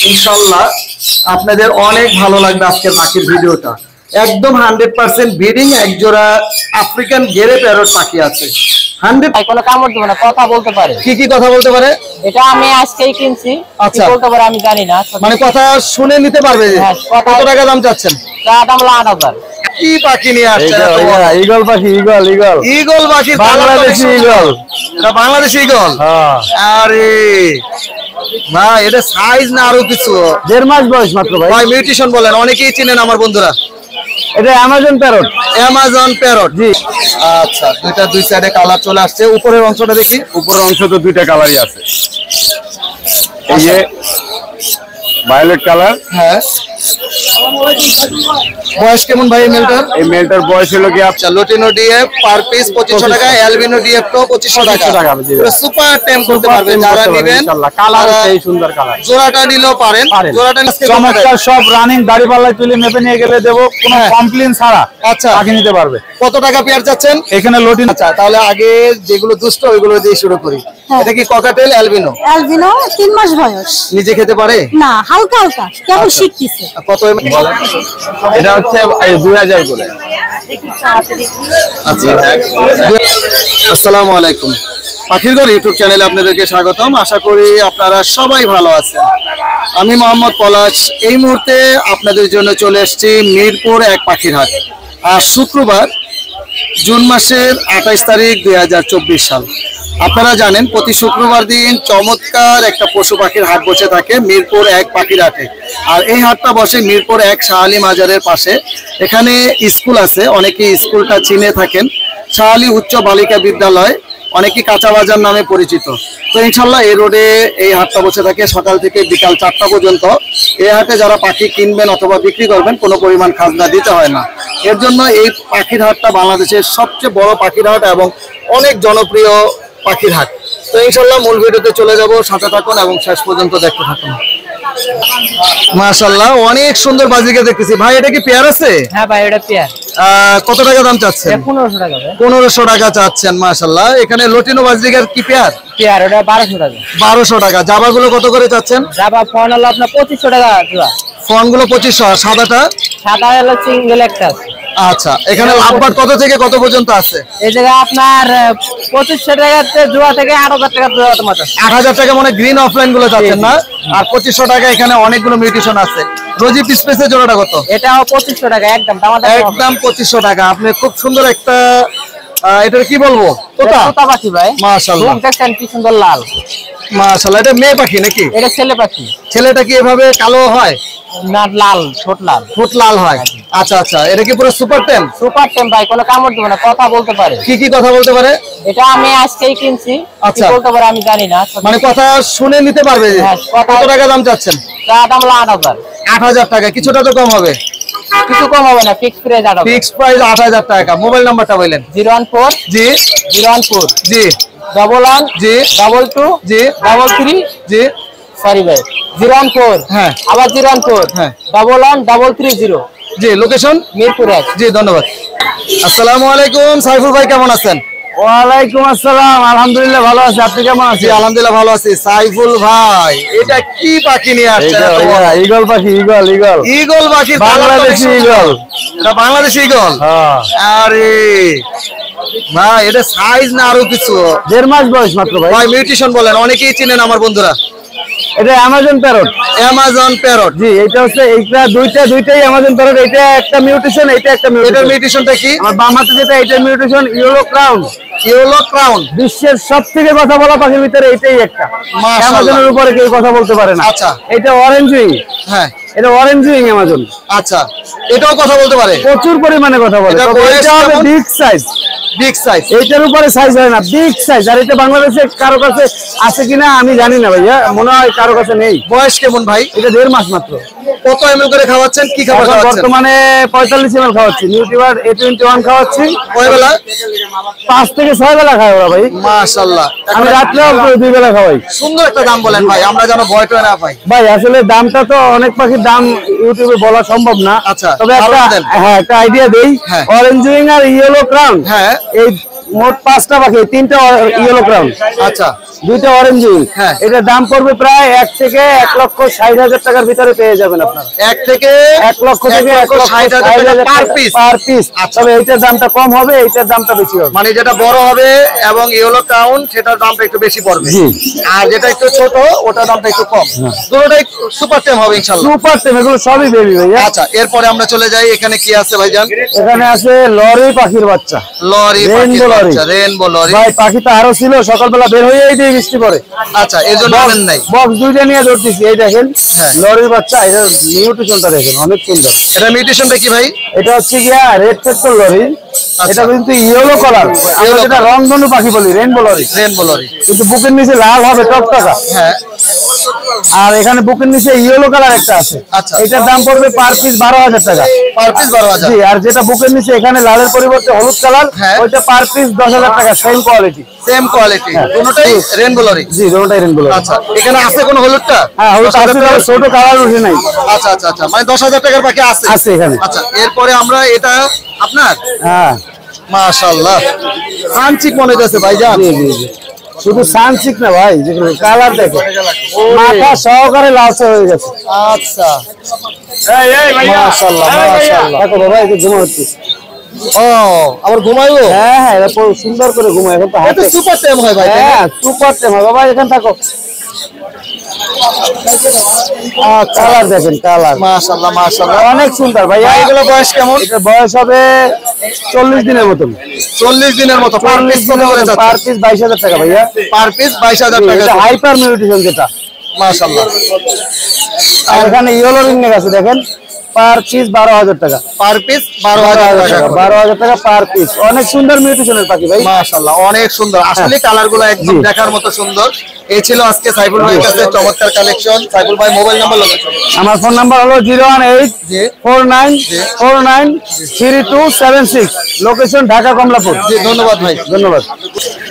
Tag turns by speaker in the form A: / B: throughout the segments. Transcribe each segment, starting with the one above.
A: ইনশাআল্লাহ আপনাদের অনেক ভালো লাগবে আজকের পাখির ভিডিওটা। একদম 100% ব্রিডিং একজোড়া আফ্রিকান গেরে প্যারট পাখি আছে। 100
B: কোনো কামড় দেবে না, কথা বলতে পারে।
A: কি কথা বলতে পারে?
B: এটা আমি আজকেই কিনছি।
A: আচ্ছা,
B: বলতে পারে আমি জানি না,
A: মানে কথা শুনে নিতে পারবে। কত টাকা দাম চাচ্ছেন?
B: দাম 8,000।
A: কি পাখি নিয়ে আসছেন?
C: ঈগল পাখি।
A: ঈগল পাখি,
C: বাংলাদেশি ঈগল।
A: এটা বাংলাদেশি ঈগল। আরে ভাই, এটা সাইজ না আরো কিছু?
C: 1.5 মাস বয়স মাত্র ভাই।
A: ভাই মিউটেশন বলেন, অনেকেই চিনেন আমার বন্ধুরা।
C: এটা অ্যামাজন প্যারট।
A: অ্যামাজন প্যারট, জি। আচ্ছা, দুই সাইডে কালার চলে আসছে। উপরের অংশটা দেখি।
C: উপরের অংশ তো দুইটা কালারই আছে। এই যে ভায়োলেট কালার।
A: হ্যাঁ, বয়স কেমন ভাই এই মেলটার?
C: এই মেলটার বয়স হলো কি
A: আচ্ছা, লুটিনো ডিএফ পার পিস 2500 টাকা, অ্যালবিনো ডিএফ তো 2500 টাকা। সুপার টেম করতে পারবেন যারা নেবেন।
C: ইনশাআল্লাহ কালার সেই সুন্দর কালার।
A: জোড়াটা নিলেও পারেন। জোড়াটা
C: চমৎকার সব রানিং দাড়ি পাল্লায় তুলে মেপে নিয়ে গেলে দেব, কোনো কমপ্লেইন ছাড়া।
A: আচ্ছা,
C: পাখি নিতে পারবে।
A: কত টাকা পেয়ার যাচ্ছেন
C: এখানে লটিন।
A: আচ্ছা, তাহলে আগে যেগুলো দুষ্ট ওইগুলো দিয়ে শুরু করি। এটা কি ককাটেল অ্যালবিনো?
D: অ্যালবিনো 3 মাস বয়স।
A: নিজে খেতে পারে
D: না, হালকা হালকা কেবল শিখতেছে।
A: কত?
C: এটা হচ্ছে 2000 করে।
A: আচ্ছা, আসসালামু আলাইকুম। পাখির ঘর ইউটিউব চ্যানেলে আপনাদেরকে স্বাগতম। আশা করি আপনারা সবাই ভালো আছেন। আমি মোহাম্মদ পলাশ। এই মুহূর্তে আপনাদের জন্য চলে এসেছি মিরপুর 1 পাখির হাট। আর শুক্রবার জুন মাসের 28 তারিখ 2024 সাল। আপনারা জানেন প্রতি শুক্রবার দিন চমৎকার একটা পশু পাখির হাট বসে থাকে মিরপুর 1 পাখির হাটে। আর এই হাটটা বসে মিরপুর 1 শাহ আলী মাজারের পাশে। এখানে স্কুল আছে, অনেকে স্কুলটা চিনে থাকেন। শাহ আলী উচ্চ বালিকা বিদ্যালয়, অনেকেই কাঁচা বাজার নামে পরিচিত। তো ইনশাল্লাহ এই রোডে এই হাটটা বসে থাকে সকাল থেকে বিকাল 4টা পর্যন্ত। এই হাটে যারা পাখি কিনবেন অথবা বিক্রি করবেন কোনো পরিমাণ খাজনা দিতে হয় না। এর জন্য এই পাখির হাটটা বাংলাদেশের সবচেয়ে বড় পাখির হাট এবং অনেক জনপ্রিয় পাখির হাট। তো ইনশাল্লাহ মূল ভিডিওতে চলে যাব, সাথে থাকুন এবং শেষ পর্যন্ত দেখতে থাকুন। মাশাআল্লাহ, অনেক সুন্দর বাজিকে দেখতেছি। ভাই এটা কি পেয়ার আছে?
B: হ্যাঁ ভাই, এটা পেয়ার।
A: কত টাকা দাম চাচ্ছেন?
B: 1500 টাকা।
A: 1500 টাকা চাচ্ছেন। মাশাআল্লাহ, এখানে লটিনো বাজিকার কি পেয়ার?
B: পেয়ার, ওটা 1200 টাকা।
A: 1200 টাকা। জাবাগুলো কত করে চাচ্ছেন?
B: জাবা ফোন হলো আপনার 2500 টাকা জোড়া।
A: ফোনগুলো 2500। আর সাদাটা?
B: সাদা হলো সিঙ্গেল একটা।
A: আচ্ছা, এখানে লাভবাট কত থেকে কত পর্যন্ত আছে?
B: এই জায়গায় আপনার 2500 টাকাতে জোড়া থেকে 8000 টাকা জোড়া তোমার।
A: 8000 টাকা মানে গ্রিন অফলাইন গুলো চাচ্ছেন না? আর 2500 টাকা এখানে অনেকগুলো মিউটেশন আছে। রোজি পিসপেসের জোড়াটা কত?
B: এটাও 2500 টাকা একদম।
A: একদম 2500 টাকা। আপনি খুব সুন্দর একটা এটা কি বলবো,
B: তোতা পাখি ভাই।
A: মাশাআল্লাহ,
B: দেখেন কি সুন্দর লাল।
A: মাশাআল্লাহ, এটা মেয়ে পাখি নাকি?
B: এটা ছেলে পাখি।
A: ছেলেটা কি এভাবে কালো হয়
B: না, লাল, ঠোঁট লাল।
A: ঠোঁট লাল হয়। আচ্ছা আচ্ছা, এটা কি পুরো সুপার টেম?
B: সুপার টেম ভাই, কোনো কামড় দেবে না, কথা বলতে পারে।
A: কি কথা বলতে পারে?
B: এটা আমি আজকেই কিনছি।
A: আচ্ছা,
B: বলতে পারে আমি জানি না,
A: মানে কথা শুনে নিতে পারবে। কত টাকা দাম চাচ্ছেন?
B: দাম 8,000।
A: 8,000 টাকা। কিছুটা তো কম হবে?
B: কিছু কম হবে না, ফিক্স প্রাইস 8,000।
A: ফিক্স প্রাইস 8,000 টাকা। মোবাইল নাম্বারটা বলেন।
B: 014
A: জি
B: 014
A: জি
B: 11
A: জি
B: 22
A: জি
B: 33
A: জি।
B: সরি ভাই, 014
A: হ্যাঁ,
B: আবার 014
A: হ্যাঁ
B: 11 330
A: জি। লোকেশন
B: মিরপুর 1।
A: জি, ধন্যবাদ। আসসালামু আলাইকুম। সাইফুল ভাই কেমন আছেন?
C: ওয়ালাইকুম আসসালাম। আলহামদুলিল্লাহ ভালো আছি। আপনি কেমন আছেন?
A: আলহামদুলিল্লাহ ভালো আছি। সাইফুল ভাই, এটা কি পাখি নিয়ে আসছেন?
C: ঈগল পাখি।
A: ঈগল পাখি,
C: বাংলাদেশি ঈগল।
A: এটা বাংলাদেশি ঈগল। আরে ভাই, এটা সাইজ না আরো কিছু?
C: 1.5 মাস বয়স মাত্র ভাই।
A: ভাই মিউটেশন বলেন, অনেকেই চিনেন আমার বন্ধুরা।
C: এটা অ্যামাজন প্যারট।
A: অ্যামাজন প্যারট,
C: জি। এটা হচ্ছে এইটা দুইটাই অ্যামাজন প্যারট। এটা একটা মিউটেশন, এটা একটা মিউটেশন।
A: এটার মিউটেশনটা কি?
C: আমার বাম হাতে যেটা, এটা mutation yellow crown.
A: Yellow crown
C: বিশ্বের সবথেকে কথা বলা পাখির ভিতরে এটাই একটা। অ্যামাজনের উপরে কেউ কথা বলতে পারে না।
A: আচ্ছা,
C: এটা অরেঞ্জ উইং।
A: হ্যাঁ,
C: এটা অরেঞ্জ উইং অ্যামাজন।
A: আচ্ছা, এটাও কথা বলতে পারে?
C: প্রচুর পরিমাণে কথা বলে। এটা হবে বিগ সাইজ।
A: Big size.
C: এইটার উপরে সাইজ হয় না, বিগ সাইজ। আর এটা বাংলাদেশে কারো কাছে আছে কিনা আমি জানি না ভাইয়া, মনে হয় কারো কাছে নেই।
A: বয়স কেমন ভাই?
C: এটা 1.5 মাস মাত্র।
A: কত এমএল করে খাওয়াচ্ছেন? কি খাবার খাওয়াচ্ছেন?
C: বর্তমানে 45 ml খাওয়াচ্ছি। নিউট্রিবার A21 খাওয়াচ্ছি।
A: কয় বেলা?
C: 5 থেকে 6 বেলা খায় ওরা ভাই।
A: মাশাআল্লাহ।
C: আমি রাত্রেও 2 বেলা খাওয়াই।
A: সুন্দর একটা দাম বলেন ভাই, আমরা যেন ভয়টা না পাই।
C: ভাই আসলে দামটা তো অনেক পাখির দাম ইউটিউবে বলা সম্ভব না।
A: আচ্ছা,
C: তবে একটা আইডিয়া দেই। অরেঞ্জ উইং আর ইয়েলো ক্রাউন,
A: হ্যাঁ,
C: এই মোট 5টা পাখি, 3টা ইয়েলো ক্রাউন,
A: আচ্ছা
C: 2টা অরেঞ্জ উইং।
A: হ্যাঁ।
C: এটার দাম পড়বে প্রায় 1 থেকে 1,60,000 টাকার ভিতরে পেয়ে যাবেন আপনারা।
A: 1 থেকে
C: 1 লক্ষ থেকে
A: 1,60,000
C: পার পিস।
A: আচ্ছা।
C: তবে এইটার দামটা কম হবে, এইটার দামটা বেশি হবে।
A: মানে যেটা বড় হবে এবং ইয়েলো ক্রাউন সেটার দামটা একটু বেশি পড়বে,
C: জি।
A: আর যেটা একটু ছোট ওটার দামটা একটু কম। দুটোটাই সুপার টেম হবে ইনশাআল্লাহ।
C: সুপার টেম, এগুলো সবই বেবি ভাইয়া।
A: আচ্ছা, এরপরে আমরা চলে যাই, এখানে কি আছে ভাইজান?
C: এখানে আছে লরি পাখির বাচ্চা,
A: lory,
C: rainbow lory.
A: Rainbow lory.
C: ভাই পাখি তো আরো ছিল, সকালবেলা বের হয়েই দিয়ে বৃষ্টি পড়ে,
A: আচ্ছা, এর জন্য আনেন নাই।
C: বক্স 2টা নিয়ে ধরতেছি। এই দেখেন
A: হ্যাঁ।
C: লরির বাচ্চা, এটা নিউট্রিশনটা দেখেন অনেক সুন্দর।
A: এটা মিউটেশনটা কি ভাই?
C: এটা হচ্ছে গিয়া রেড ফেক্টর লরি।
A: আচ্ছা।
C: এটা কিন্তু ইয়েলো কালার, আমরা যেটা রংধনু পাখি বলি, রেইনবো লরি।
A: Rainbow lorry.
C: কিন্তু বুকের নিচে লাল হবে টকটকা,
A: হ্যাঁ।
C: আর এখানে বুকের নিচে ইয়েলো কালার একটা আছে।
A: আচ্ছা।
C: এটার দাম পড়বে পার পিস 12,000 টাকা।
A: Per piece 12,000।
C: জি, আর যেটা বুকের নিচে এখানে লালের পরিবর্তে হলুদ কালার,
A: হ্যাঁ।
C: ওইটা পার পিস 10,000 টাকা, সেম কোয়ালিটি।
A: সেম কোয়ালিটি,
C: হ্যাঁ।
A: দুটোটাই রেইনবো লরি।
C: জি, দুটোটাই রেইনবো লরি।
A: আচ্ছা, এখানে আছে কোন হলুদটা?
C: হ্যাঁ, হলুদ আছে, তবে ছোট কালার উঠে নাই।
A: আচ্ছা আচ্ছা আচ্ছা, মানে 10,000 টাকার পাখি আছে।
C: আছে এখানে।
A: আচ্ছা, এরপরে আমরা এটা আপনার,
C: হ্যাঁ,
A: মাশাআল্লাহ আনচিক মনে হচ্ছে ভাইজান।
C: জি জি জি। শুধু সানচিক না ভাই, যেগুলো কালার দেখো, মাথা সহকারে লালচে হয়ে গেছে।
A: আচ্ছা,
C: মাশাআল্লাহ মাশাআল্লাহ। দেখো বাবা, এই যে ঘুমা হচ্ছে।
A: ও আবার ঘুমাইবো?
C: হ্যাঁ হ্যাঁ, এটা পুরো সুন্দর করে ঘুমায়। এখন তো
A: এটা
C: হাতে
A: সুপার টেম হয় ভাই, তাই না?
C: হ্যাঁ, সুপার টেম হয় বাবা। এখানে থাকো, কালার দেখেন, কালার
A: মাশাআল্লাহ মাশাআল্লাহ।
C: অনেক সুন্দর ভাইয়া।
A: ভাই, এগুলো বয়স কেমন?
C: এটা বয়স হবে 40 দিনের মতন।
A: 40 দিনের মতো। পার
C: 40
A: পিস কত
C: দিনের
A: করে
C: মতন,
A: যাচ্ছে?
C: পার পিস 22,000 টাকা ভাইয়া।
A: পার পিস 22,000 টাকা।
C: এটা হাইপার নিউট্রিশন যেটা।
A: মাশাআল্লাহ।
C: আর এখানে ইয়েলো রিং নেক আছে দেখেন, পার পিস 12,000 টাকা।
A: পার পিস 12,000 টাকা।
C: 12,000 টাকা পার পিস। অনেক সুন্দর মিউটেশনের পাখি ভাই।
A: মাশাআল্লাহ, অনেক সুন্দর আসলে, কালারগুলো একদম
C: জি।
A: দেখার মতো সুন্দর। এই ছিল আজকে সাইফুল ভাইয়ের কাছে চমৎকার কালেকশন। সাইফুল ভাই, মোবাইল নাম্বার লোকেশন।
C: আমার ফোন নাম্বার হলো 018
A: জি
C: 49 49 3276, লোকেশন ঢাকা কমলাপুর।
A: জি, ধন্যবাদ ভাই।
C: ধন্যবাদ।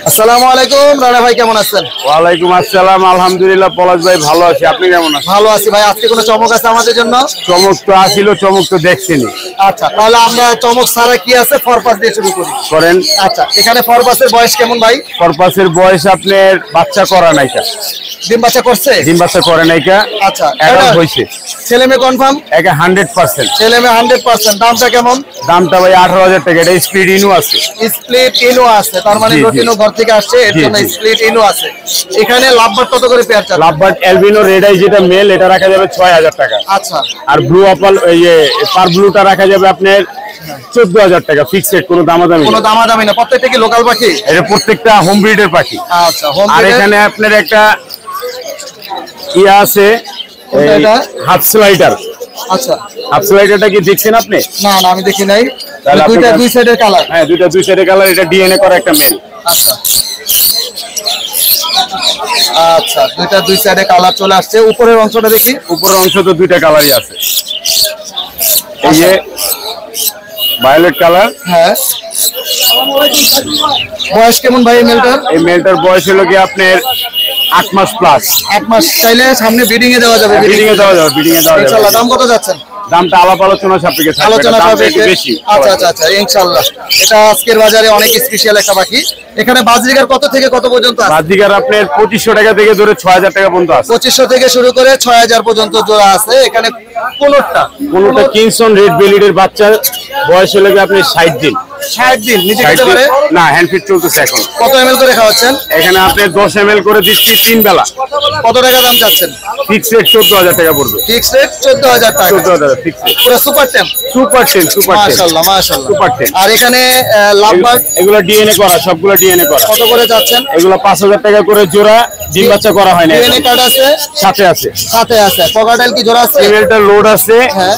A: আসসালামু আলাইকুম রানা ভাই, কেমন আছেন?
C: ওয়ালাইকুম আসসালাম, আলহামদুলিল্লাহ পলাশ ভাই ভালো আছি, আপনি কেমন আছেন?
A: ভালো আছি ভাই। আজকে কোনো চমক আছে আমাদের জন্য?
C: চমক তো আসিল, চমক তো দেখছেনি।
A: আচ্ছা, তাহলে আমরা চমক ছাড়া কি আছে ফরপাস দিয়ে শুরু করি।
C: করেন।
A: আচ্ছা, এখানে ফরপাসের বয়স কেমন ভাই?
C: পারপাসের বয়স আপনার বাচ্চা করা নাইকা,
A: ডিম বাচ্চা করছে?
C: ডিম বাচ্চা করে নাইকা।
A: আচ্ছা,
C: এটা
A: এটা
C: হইছে
A: ছেলে মেয়ে কনফার্ম?
C: একে 100%।
A: ছেলে মেয়ে 100%। দামটা কেমন?
C: দামটা ভাই 18,000 টাকা। এটা স্পিড ইনু আছে।
A: স্প্লিট ইনো আছে, তার মানে
C: জি, জি।
A: রুটিনো ঘর থেকে আসছে, এর
C: জি,
A: জন্য
C: জি।
A: স্প্লিট ইনো আছে। এখানে লাভবার কত করে পেয়ার চাচ্ছেন?
C: লাভবার্ড অ্যালবিনো রেড আই যেটা মেল, এটা রাখা যাবে 6,000 টাকা।
A: আচ্ছা,
C: আর ব্লু অপাল পার ব্লুটা রাখা যাবে আপনার 14,000 টাকা ফিক্সড, কোনো দামাদামি
A: কোনো
C: নেই।
A: দামাদামি না, প্রত্যেকটা কি লোকাল পাখি?
C: এটা প্রত্যেকটা হোম ব্রিডের পাখি।
A: আচ্ছা, হোম
C: আর এখানে আপনার একটা ইয়া আছে,
A: কোনটা এটা?
C: Half slider.
A: আচ্ছা,
C: হাফ স্লাইডারটা কি দেখছেন আপনি?
A: না না, আমি দেখি নাই।
C: তাহলে
A: দুইটা
C: আপনার-
A: দুই সাইডের কালার।
C: হ্যাঁ, দুই সাইডের কালার। এটা ডিএনএ করা একটা মেল।
A: আচ্ছা আচ্ছা, দুইটা দুই সাইডে কালার চলে আসছে। উপরের অংশটা দেখি।
C: উপরের অংশ তো দুইটা কালারই আছে, এই যে ভায়োলেট কালার।
A: হ্যাঁ, বয়স কেমন ভাই এই মেলটার?
C: এই মেলটার বয়স হলো কি আপনার 8 মাস প্লাস।
A: 8 মাস। চাইলে সামনে ব্রিডিং এ দেওয়া যাবে।
C: বিডিং এ দেওয়া যাবে, বিডিং এ দেওয়া যাবে।
A: ইনশাআল্লাহ। দাম কত যাচ্ছেন?
C: দামটা আলাপ আলোচনা সাপেক্ষে থাকবে,
A: আলোচনা
C: দামটা
A: সাপেক্ষে
C: একটু বেশি।
A: আচ্ছা আচ্ছা আচ্ছা, ইনশাআল্লাহ। এটা আজকের বাজারে অনেক স্পেশাল একটা পাখি। এখানে বাজরিগার কত থেকে কত পর্যন্ত আছে?
C: বাজিকার আপনার 2500 টাকা থেকে ধরে 6,000 টাকা পর্যন্ত আছে।
A: 2500 থেকে শুরু করে 6000 পর্যন্ত জোড়া আছে। এখানে কোনটা
C: কোনটা কিংসন রেড বেলিডের বাচ্চা, বয়স হলো কি আপনি 60 দিন।
A: 60 দিন নিজে
C: 60
A: খেতে
C: দিন
A: পারে?
C: না, হ্যান্ড ফিট চলতেছে এখন।
A: কত এমএল করে খাওয়াচ্ছেন?
C: এখানে আপনি 10 ml করে দিচ্ছি 3 বেলা।
A: কত টাকা দাম চাচ্ছেন?
C: ফিক্সড রেট 14,000 টাকা পড়বে।
A: ফিক্সড রেট 14000 টাকা।
C: 14,000 ফিক্সড রেট।
A: পুরো সুপার টেম।
C: Super 10, super 10।
A: মাশাআল্লাহ মাশাআল্লাহ।
C: সুপার 10।
A: আর এখানে লাভবার্ড
C: এগুলো ডিএনএ করা, সবগুলো ডিএনএ করা।
A: কত করে যাচ্ছেন?
C: এগুলো 5,000 টাকা করে জোড়া, ডিম বাচ্চা করা হয় না।
A: ডিএনএ কার্ড আছে?
C: সাথে আছে।
A: সাথে আছে। পকাটাইল কি জোড়া আছে?
C: ফিমেলটা লোড আছে,
A: হ্যাঁ।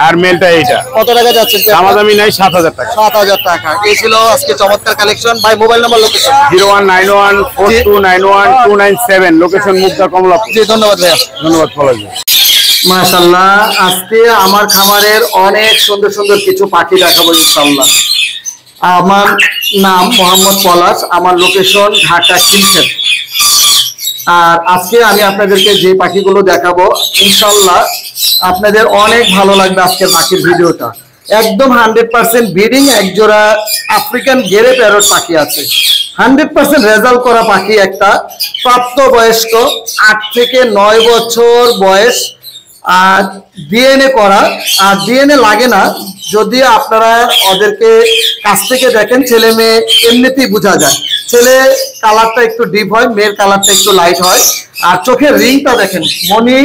C: আর মেলটা এইটা।
A: কত টাকা যাচ্ছেন?
C: দামাদামি নাই, 7,000 টাকা।
A: 7000 টাকা। এই ছিল আজকে চমৎকার কালেকশন। ভাই, mobile number location.
C: 0191429297, location Mugda Kamalapur.
A: জি, ধন্যবাদ ভাইয়া।
C: ধন্যবাদ পলাশ ভাই।
A: মাশাআল্লাহ, আজকে আমার খামারের অনেক সুন্দর সুন্দর কিছু পাখি দেখাবো ইনশাআল্লাহ। আমার নাম মোহাম্মদ পলাশ, আমার লোকেশন ঢাকা খিলক্ষেত। আর আজকে আমি আপনাদেরকে যে পাখিগুলো দেখাবো ইনশাআল্লাহ আপনাদের অনেক ভালো লাগবে আজকের পাখির ভিডিওটা। একদম 100% ব্রিডিং একজোড়া আফ্রিকান গেরে প্যারট পাখি আছে। 100% রেজাল্ট করা পাখি, একটা প্রাপ্তবয়স্ক 8 থেকে 9 বছর বয়স, আর ডিএনএ করা। আর ডিএনএ লাগে না, যদি আপনারা ওদেরকে কাছ থেকে দেখেন, ছেলে মেয়ে এমনিতেই বোঝা যায়। ছেলে কালারটা একটু ডিপ হয়, মেয়ের কালারটা একটু লাইট হয়। আর চোখের রিংটা দেখেন, মণি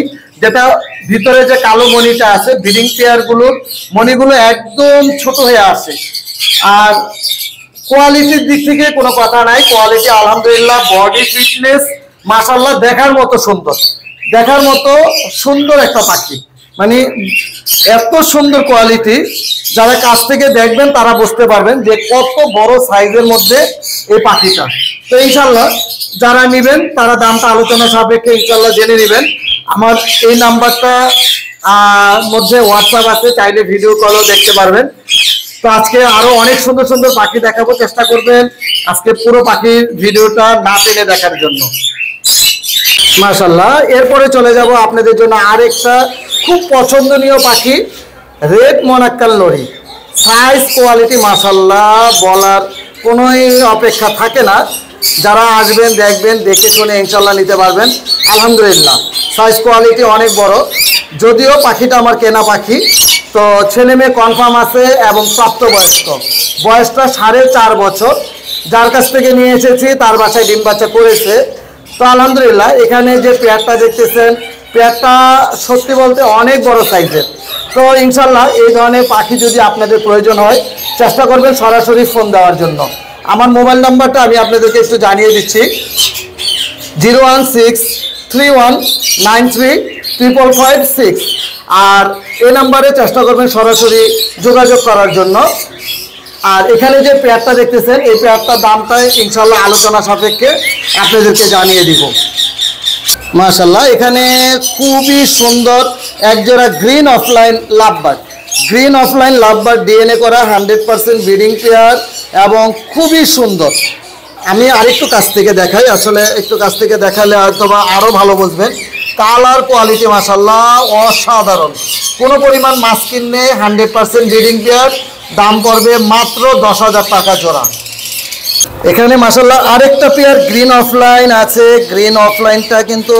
A: যেটা ভিতরে যে কালো মণিটা আছে, ব্রিডিং পেয়ার গুলোর মণিগুলো একদম ছোট হয়ে আসে। আর কোয়ালিটির দিক থেকে কোনো কথা নাই, কোয়ালিটি আলহামদুলিল্লাহ, বডি ফিটনেস মাশাআল্লাহ দেখার মতো সুন্দর, দেখার মতো সুন্দর একটা পাখি। মানে এত সুন্দর কোয়ালিটি, যারা কাছ থেকে দেখবেন তারা বুঝতে পারবেন যে কত বড় সাইজের মধ্যে এই পাখিটা। তো ইনশাল্লাহ যারা নেবেন তারা দামটা আলোচনা সাপেক্ষে ইনশাল্লাহ জেনে নেবেন। আমার এই নাম্বারটা মধ্যে হোয়াটসঅ্যাপ আছে, চাইলে ভিডিও কলও দেখতে পারবেন। তো আজকে আরো অনেক সুন্দর সুন্দর পাখি দেখাবো, চেষ্টা করবেন আজকে পুরো পাখির ভিডিওটা না টেনে দেখার জন্য। মাশাআল্লাহ, এরপরে চলে যাব আপনাদের জন্য আরেকটা খুব পছন্দনীয় পাখি, রেড মোনাক্কাল লরি। সাইজ কোয়ালিটি মাশাআল্লাহ বলার কোনোই অপেক্ষা থাকে না। যারা আসবেন দেখবেন, দেখে শুনে ইনশাল্লাহ নিতে পারবেন। আলহামদুলিল্লাহ সাইজ কোয়ালিটি অনেক বড়, যদিও পাখিটা আমার কেনা পাখি। তো ছেলে মেয়ে কনফার্ম আছে এবং প্রাপ্তবয়স্ক, বয়সটা 4.5 বছর। যার কাছ থেকে নিয়ে এসেছি তার বাসায় ডিম বাচ্চা করেছে। তো আলহামদুলিল্লাহ এখানে যে পেয়ারটা দেখতেছেন, পেয়ারটা সত্যি বলতে অনেক বড় সাইজের। তো ইনশাল্লাহ এই ধরনের পাখি যদি আপনাদের প্রয়োজন হয়, চেষ্টা করবেন সরাসরি ফোন দেওয়ার জন্য। আমার মোবাইল নাম্বারটা আমি আপনাদেরকে একটু জানিয়ে দিচ্ছি, 01631935556। আর এই নাম্বারে চেষ্টা করবেন সরাসরি যোগাযোগ করার জন্য। আর এখানে যে পেয়ারটা দেখতেছেন, এই পেয়ারটার দামটা ইনশাল্লাহ আলোচনা সাপেক্ষে আপনাদেরকে জানিয়ে দিব। মাশাআল্লাহ এখানে খুবই সুন্দর একজোড়া green offline lovebird, green offline lovebird DNA করা 100% ব্রিডিং পেয়ার এবং খুবই সুন্দর। আমি আরেকটু কাছ থেকে দেখাই, আসলে একটু কাছ থেকে দেখালে হয়তো বা আরও ভালো বুঝবেন। কালার কোয়ালিটি মাশাআল্লাহ অসাধারণ, কোনো পরিমাণ মাস্কিন নেই, 100% ব্রিডিং পেয়ার। দাম পড়বে মাত্র 10,000 টাকা জোড়া। এখানে মাশাআল্লাহ আরেকটা পেয়ার গ্রিন অফলাইন আছে, গ্রিন অফলাইনটা কিন্তু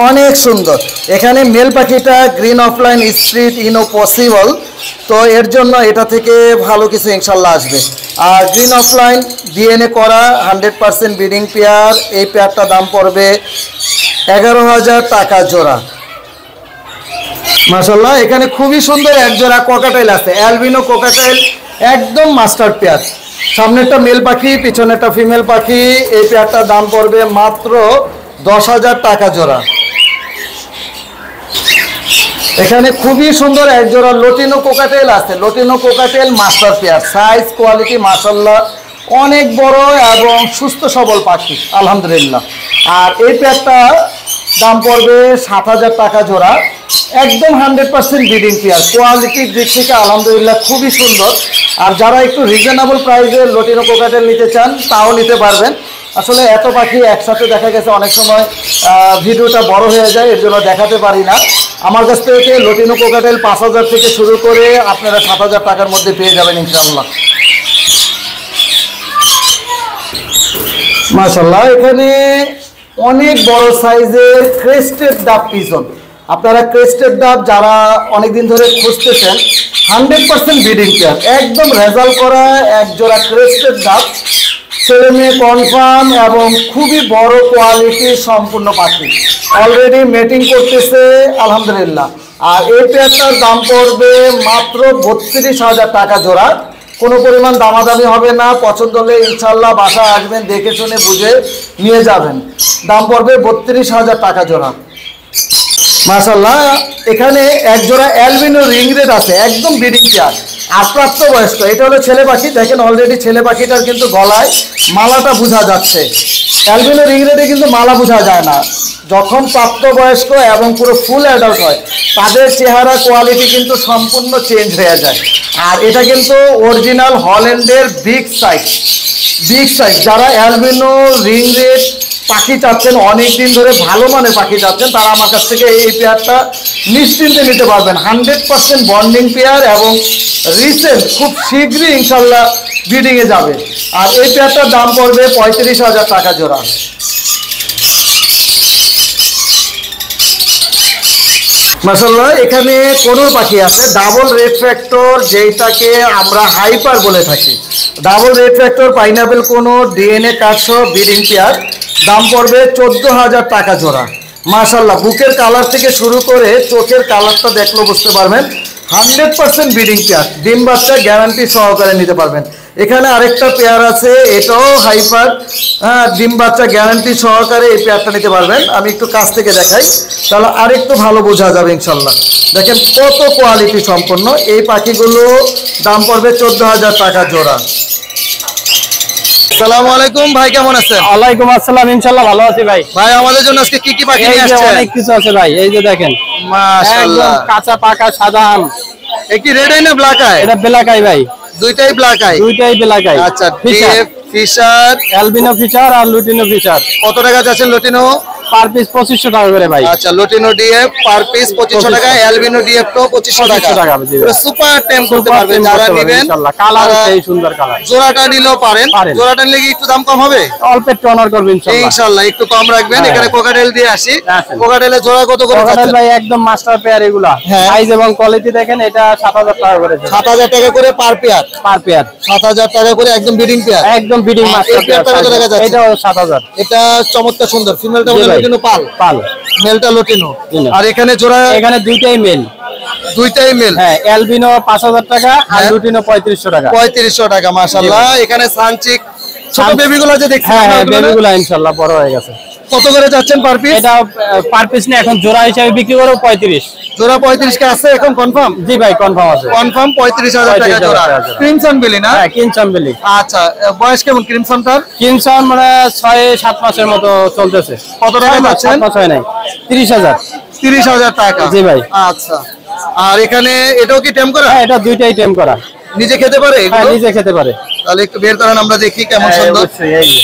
A: অনেক সুন্দর। এখানে মেল পাখিটা গ্রিন অফলাইন স্ট্রিট ইনো পসিবল, তো এর জন্য এটা থেকে ভালো কিছু ইনশাল্লাহ আসবে। আর গ্রিন অফলাইন ডিএনএ করা 100% ব্রিডিং পেয়ার, এই পেয়ারটা দাম পড়বে 11,000 টাকা জোড়া। মাশাআল্লাহ এখানে খুবই সুন্দর একজোড়া কোকাটেল আছে, অ্যালবিনো কোকাটেল, একদম মাস্টার পেয়ার। সামনেরটা মেল পাখি, পিছনেরটা ফিমেল পাখি। এই পেয়ারটার দাম পড়বে মাত্র 10,000 টাকা জোড়া। এখানে খুবই সুন্দর একজোড়া লটিনো কোকাটেল আছে, লটিনো cockatiel master pair. Size quality মাশাআল্লাহ অনেক বড় এবং সুস্থ সবল পাখি আলহামদুলিল্লাহ। আর এই পেয়ারটা দাম পড়বে 7,000 টাকা জোড়া, একদম 100% ব্রিডিং পেয়ার। কোয়ালিটির দিক থেকে আলহামদুলিল্লাহ খুবই সুন্দর। আর যারা একটু রিজনেবল প্রাইসে লটিনো কোকাটেল নিতে চান তাও নিতে পারবেন। আসলে এত পাখি একসাথে দেখা গেছে অনেক সময় ভিডিওটা বড় হয়ে যায়, এর জন্য দেখাতে পারি না। আমার কাছ থেকে লটিনো কোকাটেল 5,000 থেকে শুরু করে আপনারা 7,000 টাকার মধ্যে পেয়ে যাবেন ইনশাআল্লাহ। মাশাআল্লাহ এখানে অনেক বড় সাইজের ক্রেস্টেড ডাব পিজন। আপনারা ক্রেস্টেড ডাব যারা অনেকদিন ধরে খুঁজতেছেন, 100% ব্রিডিং পেয়ার, একদম রেজাল্ট করা একজোড়া ক্রেস্টেড ডাব, ছেলে মেয়ে কনফার্ম এবং খুবই বড় কোয়ালিটির সম্পূর্ণ পাখি। অলরেডি মেটিং করতেছে আলহামদুলিল্লাহ। আর এই পেয়ারটার দাম পড়বে মাত্র 32,000 টাকা জোড়া। কোনো পরিমাণ দামাদামি হবে না, পছন্দ হলে ইনশাল্লাহ বাসায় আসবেন, দেখে শুনে বুঝে নিয়ে যাবেন। দাম পড়বে 32,000 টাকা জোড়া। মাশাআল্লাহ এখানে একজোড়া অ্যালবিনো রিংরেড আছে, একদম ব্রিডিং পেয়ার আর প্রাপ্তবয়স্ক। এটা হলো ছেলে পাখি, দেখেন অলরেডি ছেলে পাখিটার কিন্তু গলায় মালাটা বোঝা যাচ্ছে। অ্যালবিনো রিংরেডে কিন্তু মালা বোঝা যায় না। যখন প্রাপ্তবয়স্ক এবং পুরো ফুল অ্যাডাল্ট হয়, তাদের চেহারা কোয়ালিটি কিন্তু সম্পূর্ণ চেঞ্জ হয়ে যায়। আর এটা কিন্তু অরিজিনাল হল্যান্ডের বিগ সাইজ, বিগ সাইজ। যারা অ্যালবিনো রিংরেড পাখি চাচ্ছেন, অনেকদিন ধরে ভালো মানের পাখি চাচ্ছেন, তারা আমার কাছ থেকে এই পেয়ারটা নিশ্চিন্তে নিতে পারবেন। 100% বন্ডিং পেয়ার এবং রিসেন্ট, খুব শীঘ্রই ইনশাল্লাহ ব্রিডিং এ যাবে। আর এই পেয়ারটার দাম পড়বে 35,000 টাকা জোড়া। মাশাআল্লাহ, এখানে কোনোর পাখি আছে ডাবল রেড ফ্যাক্টর, যেটাকে আমরা হাইপার বলে থাকি। ডাবল রেড ফ্যাক্টর পাইনাপেল কোনো ডিএনএ কার্ডসহ ব্রিডিং পেয়ার, দাম পড়বে 14,000 টাকা জোড়া। মাশাআল্লাহ, বুকের কালার থেকে শুরু করে চোখের কালারটা দেখলেও বুঝতে পারবেন 100% ব্রিডিং পেয়ার, ডিম বাচ্চা গ্যারান্টি সহকারে নিতে পারবেন। এখানে আরেকটা পেয়ার আছে, এটাও হাইপার, ডিম বাচ্চা গ্যারান্টি সহকারে এই পেয়ারটা নিতে পারবেন। আমি একটু কাছ থেকে দেখাই, তাহলে আরেকটু ভালো বোঝা যাবে ইনশাল্লাহ। দেখেন কত কোয়ালিটি সম্পন্ন এই পাখিগুলো, দাম পড়বে 14,000 টাকা জোড়া। আসসালামু আলাইকুম ভাই, কেমন আছেন?
C: ওয়ালাইকুম আসসালাম, ইনশাআল্লাহ ভালো আছি ভাই।
A: ভাই আমাদের জন্য আজকে কি কি পাখি নিয়ে
C: এই যে
A: আসছেন?
C: অনেক কিছু আছে ভাই, এই যে দেখেন
A: মাশাআল্লাহ,
C: একদম কাঁচা পাকা সাদা আম।
A: কি রেড আই না ব্ল্যাক আই?
C: এটা ব্ল্যাক আই ভাই,
A: দুইটাই ব্ল্যাক আই।
C: দুইটাই ব্ল্যাক আই।
A: আচ্ছা, ডিএফ ফিশার,
C: অ্যালবিনো ফিচার আর লুটিনো ফিচার।
A: কত টাকা যাচ্ছেন লটিনো?
C: পার পিস 2500 টাকা করে ভাই।
A: আচ্ছা, লটিনো ডিএফ পার পিস 2500 টাকা, অ্যালবিনো ডিএফ তো 2500 টাকা।
C: 2500 টাকা, জি ভাই।
A: সুপার টেম করতে পারবেন যারা নেবেন
C: ইনশাআল্লাহ। কালার আছে সুন্দর কালার।
A: জোড়াটা নিলেও পারেন,
C: পারেন।
A: জোড়াটা নিলে কি একটু দাম কম হবে?
C: অল্প একটু অনার করবে ইনশাআল্লাহ।
A: ইনশাআল্লাহ একটু কম রাখবেন।
C: হ্যাঁ।
A: এখানে কোকাটেল দিয়ে আসি,
C: আসেন।
A: কোকাটেলের জোড়া কত করে
C: কোকাটেল
A: যাচ্ছে?
C: ভাই একদম মাস্টার পেয়ার এগুলা।
A: হ্যাঁ।
C: সাইজ এবং কোয়ালিটি দেখেন, এটা 7000 টাকা করে।
A: 7,000 টাকা করে পার পেয়ার,
C: পার পেয়ার
A: 7,000 টাকা করে একদম ব্রিডিং পেয়ার।
C: একদম বিডিং
A: আর
C: মাস্টার
A: এই পেয়ারটা কত টাকা যাচ্ছে?
C: এটাও 7000।
A: এটা চমৎকার সুন্দর, ফিমেলটা
C: জি
A: হলো
C: ভাই।
A: লটিনো পাল,
C: পাল।
A: মেলটা লটিনো।
C: লটিনো।
A: আর এখানে জোড়া
C: এখানে দুইটাই মেল।
A: দুইটাই মেল।
C: হ্যাঁ, অ্যালবিনো 5000 টাকা আর
A: হ্যাঁ।
C: লুটিনো 3500 টাকা।
A: 3500 টাকা। মাশাআল্লাহ, এখানে সানচিক ছোট বেবিগুলো যে দেখছেন,
C: হ্যাঁ হ্যাঁ,
A: ওগুলো না?
C: বেবিগুলো ইনশাআল্লাহ বড় হয়ে গেছে।
A: কত করে যাচ্ছেন পার পিস?
C: এটা পার পিস না, এখন জোড়া হিসাবে বিক্রি করো 35।
A: জোড়া 35 কে আছে এখন কনফার্ম?
C: জি ভাই, কনফার্ম আছে।
A: কনফার্ম 35,000 টাকা
C: 35,000
A: জোড়া।
C: টাকা জোড়া।
A: ক্রিমসন বিলি না?
C: হ্যাঁ, কিনসাম বেলি।
A: আচ্ছা, বয়স কেমন ক্রিমসনটার?
C: কিনসাম মানে 6-7 মাসের মতো চলতেছে।
A: কত টাকা যাচ্ছেন?
C: 7 মাস হয় নাই। 30,000।
A: 30,000 টাকা।
C: জি ভাই।
A: আচ্ছা, আর এখানে এটাও কি টেম করা?
C: হ্যাঁ, এটা দুইটাই টেম করা।
A: নিজে খেতে পারে
C: হ্যাঁ,
A: এগুলো?
C: নিজে খেতে পারে।
A: তাহলে একটু বের করেন, আমরা দেখি কেমন
C: হ্যাঁ,
A: সুন্দর।
C: অবশ্যই, এই যে।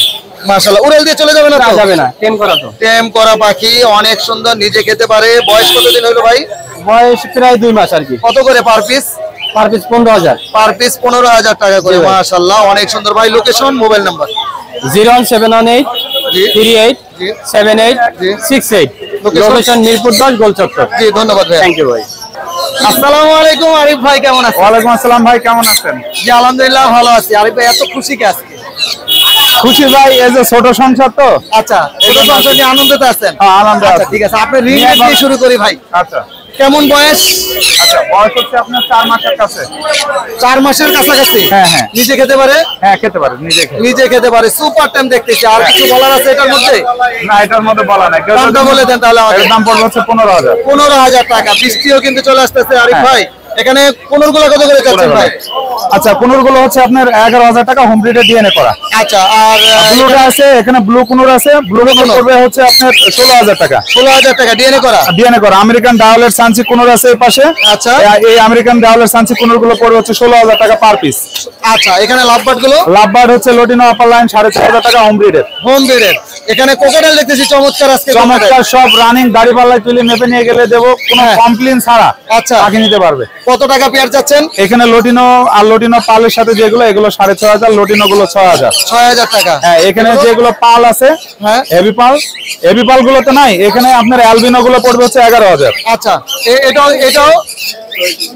A: মাশাআল্লাহ, উড়াল দিয়ে চলে যাবে না
C: না,
A: তো?
C: যাবে না, টেম করা তো।
A: টেম করা পাখি, অনেক সুন্দর, নিজে খেতে পারে। বয়স কতদিন হলো ভাই?
C: বয়স প্রায় 2 মাস আর কি।
A: কত করে per piece?
C: Per piece 15,000।
A: Per piece 15,000 টাকা করে।
C: জি ভাই।
A: মাশাআল্লাহ, অনেক সুন্দর ভাই। Location, mobile number?
C: 01718
A: জি
C: 38
A: জি
C: 78
A: জি।
C: 68।
A: Location?
C: লোকেশন মিরপুর 10 গোলচত্বর।
A: জি, ধন্যবাদ ভাই।
C: থ্যাংক ইউ ভাই।
A: আসসালামু আলাইকুম আরিফ ভাই, কেমন আছেন?
C: ওয়ালাইকুম আসসালাম ভাই, কেমন আছেন?
A: জি আলহামদুলিল্লাহ ভালো আছি। আরিফ ভাই এত খুশি কে আজকে?
C: খুশি ভাই, এই যে ছোট সংসার তো।
A: আচ্ছা, ছোট সংসার নিয়ে আনন্দতে আছেন?
C: হ্যাঁ, আনন্দ
A: আচ্ছা,
C: আছে।
A: ঠিক আছে, আপনি রিং দিয়ে শুরু করি ভাই।
C: আচ্ছা
A: কেমন বয়স?
C: আচ্ছা, বয়স হচ্ছে আপনার 4 মাসের কাছে।
A: 4 মাসের কাছাকাছি।
C: হ্যাঁ, হ্যাঁ।
A: নিজে খেতে পারে?
C: হ্যাঁ, খেতে পারে, নিজে খেতে।
A: নিজে খেতে পারে। সুপার টাইম দেখতেছি। আর কিছু বলার আছে এটার মধ্যে?
C: না, এটার মধ্যে বলা নাই।
A: দামটা বলে দেন তাহলে আমাকে।
C: এর দাম পড়বে হচ্ছে 15,000।
A: 15,000 টাকা। বৃষ্টিও কিন্তু চলে আসতেছে আরিফ
C: হ্যাঁ।
A: ভাই। এখানে কোনগুলো কত করে যাচ্ছেন ভাই?
C: আচ্ছা, কোনগুলো হচ্ছে আপনার 11,000 টাকা হোম ব্রিডের ডিএনএ করা।
A: আচ্ছা, আর
C: ব্লুটা আছে, এখানে ব্লু কুনুর আছে। ব্লু কুনুর পড়বে হচ্ছে আপনার 16,000 টাকা
A: 16,000 টাকা ডিএনএ করা।
C: ডিএনএ করা। আমেরিকান ডাউলের সানসি কুনুর আছে এই পাশে।
A: আচ্ছা।
C: এই আমেরিকান ডাউলের সানসি কুনুর গুলো পড়বে হচ্ছে 16,000 টাকা পার পিস।
A: আচ্ছা, এখানে লাভবার্ড গুলো?
C: লাভবার্ড হচ্ছে লটিনো আপার লাইন 4,500 টাকা হোম ব্রিডের।
A: হোম বেডের। এখানে কোকাটেল দেখতেছি চমৎকার আজকে।
C: চমৎকার সব রানিং, দাড়ি পাল্লায় তুলে মেপে নিয়ে গেলে দেবো, কোনো
A: হ্যাঁ।
C: কমপ্লেন ছাড়া
A: আচ্ছা,
C: পাখি নিতে পারবে।
A: কত টাকা পেয়ার যাচ্ছেন?
C: এখানে লটিনো আর লটিনো পালের সাথে যেগুলো, এগুলো 6,500, লটিনো গুলো 6,000।
A: 6,000 টাকা।
C: হ্যাঁ, এখানে যেগুলো পাল আছে,
A: হ্যাঁ।
C: হেভি পাল গুলো তো নাই। এখানে আপনার অ্যালবিনো গুলো পড়বে হচ্ছে 11,000।
A: আচ্ছা, এটাও এটাও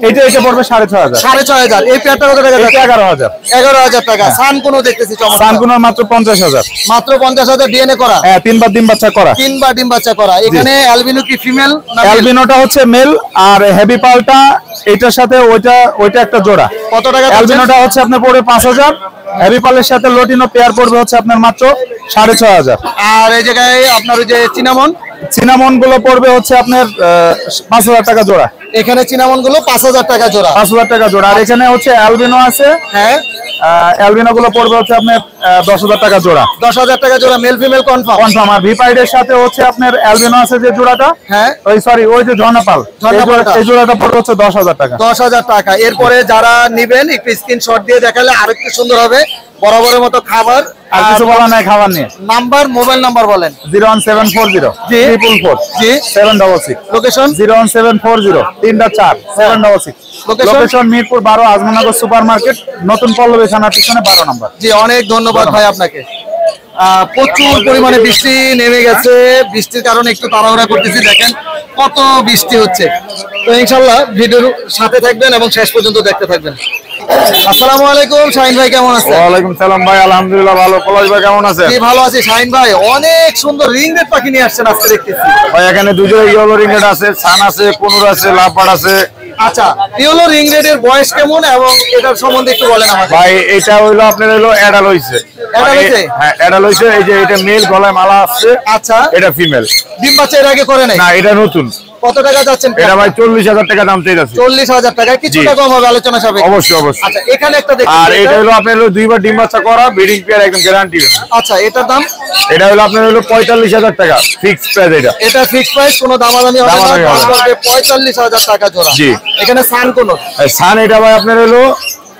C: এটা পড়বে 6,500।
A: 6,500। এই পেয়ারটা কত টাকা
C: এটা
A: যাচ্ছে?
C: 11,000।
A: 11,000 টাকা। সান কোনো দেখতেছি চমৎকার।
C: সানকুনোর মাত্র 50,000।
A: মাত্র 50,000 ডিএনএ করা।
C: হ্যাঁ, 3 বার ডিম বাচ্চা করা।
A: 3 বার ডিম বাচ্চা করা। এখানে অ্যালবিনো কি ফিমেল না male?
C: অ্যালবিনোটা হচ্ছে মেল, আর হেভি পালটা এটার সাথে ওইটা একটা জোড়া।
A: কত টাকা যাচ্ছে?
C: অ্যালবিনোটা হচ্ছে আপনার পড়বে 5,000। হেভি পালের সাথে লটিনো পেয়ার পড়বে হচ্ছে আপনার মাত্র 6,500।
A: আর এই জায়গায় আপনার ওই যে চিনামন,
C: সিনামন গুলো পড়বে হচ্ছে আপনার 5,000 টাকা জোড়া।
A: এখানে চিনামন গুলো 5,000 টাকা জোড়া।
C: 5,000 টাকা জোড়া। আর এখানে হচ্ছে অ্যালবিনো আছে।
A: হ্যাঁ,
C: অ্যালবিনো গুলো পড়বে হচ্ছে আপনার 10,000 টাকা জোড়া।
A: 10,000 টাকা জোড়া। Male female confirm.
C: কনফার্ম। আর ভিপাইডের সাথে হচ্ছে আপনার অ্যালবিনো আছে যে জোড়াটা,
A: হ্যাঁ,
C: ওই যে ঝর্ণাপাল,
A: ঝর্ণাপালটা।
C: এই জোড়াটা পড়বে হচ্ছে 10,000 টাকা।
A: 10,000 টাকা। এরপরে যারা নিবেন একটু স্ক্রিনশট দিয়ে দেখালে আরেকটু সুন্দর হবে। বরাবরের মতো খাবার
C: আর কিছু বলা নাই খাবার নিয়ে।
A: নাম্বার, মোবাইল নাম্বার বলেন।
C: 01740
A: জি।
C: 444
A: জি।
C: 766।
A: Location
C: 01740 3-4 766। Location Mirpur 12 Azamnagar super market, নতুন পল্লবী থানার পিছনে 12 নম্বর।
A: জি, অনেক ধন্যবাদ ভাই আপনাকে। প্রচুর পরিমাণে বৃষ্টি নেমে গেছে, বৃষ্টির কারণে একটু তাড়াহুড়া করতেছি, দেখেন কত বৃষ্টি হচ্ছে। তো ইনশাল্লাহ ভিডিওর সাথে থাকবেন এবং শেষ পর্যন্ত দেখতে থাকবেন। আসসালামু আলাইকুম, শাহিন ভাই কেমন আছেন?
C: ওয়ালাইকুম সালাম ভাই, আলহামদুলিল্লাহ ভালো। পলাশ ভাই কেমন আছেন?
A: জি ভালো আছি। শাহিন ভাই অনেক সুন্দর রিং রেড পাখি নিয়ে আসছেন আজকে দেখতেছি।
C: ভাই এখানে দুটো ইয়েলো রিংগেট আছে, সান আছে, কোনুর আছে, লাভবার্ড আছে।
A: আচ্ছা, ইয়েলো রিং রেড এর বয়স কেমন এবং এটার সম্বন্ধে একটু বলেন আমাকে।
C: ভাই এটা হইলো আপনার হইলো অ্যাডাল হইছে।
A: অ্যাডাল হইছে?
C: হ্যাঁ অ্যাডাল হইছে। এই যে এটা মেল, গলায় মালা আছে।
A: আচ্ছা,
C: এটা ফিমেল।
A: ডিম বাচ্চা এর আগে করে নাই?
C: না এটা নতুন।
A: কত টাকা যাচ্ছেন?
C: এটা ভাই 40,000 টাকা দাম চাইতাছি।
A: 40,000 টাকা, কিছুটা কম হবে আলোচনা সাপেক্ষে।
C: অবশ্যই অবশ্যই।
A: আচ্ছা, এখানে একটা দেখতে।
C: আর এটা হলো আপনার হলো দুইবার ডিম বাচ্চা করা, ব্রিডিং পেয়ার, একদম গ্যারান্টি।
A: আচ্ছা, এটার দাম?
C: এটা হলো আপনার হলো 45,000 টাকা ফিক্সড প্রাইস। এটা
A: ফিক্সড প্রাইস, কোনো দামাদামি হবে না।
C: দামাদামি হবে না।
A: 45,000 টাকা জোড়া।
C: জি।
A: এখানে সান কোন?
C: সান এটা ভাই আপনার হলো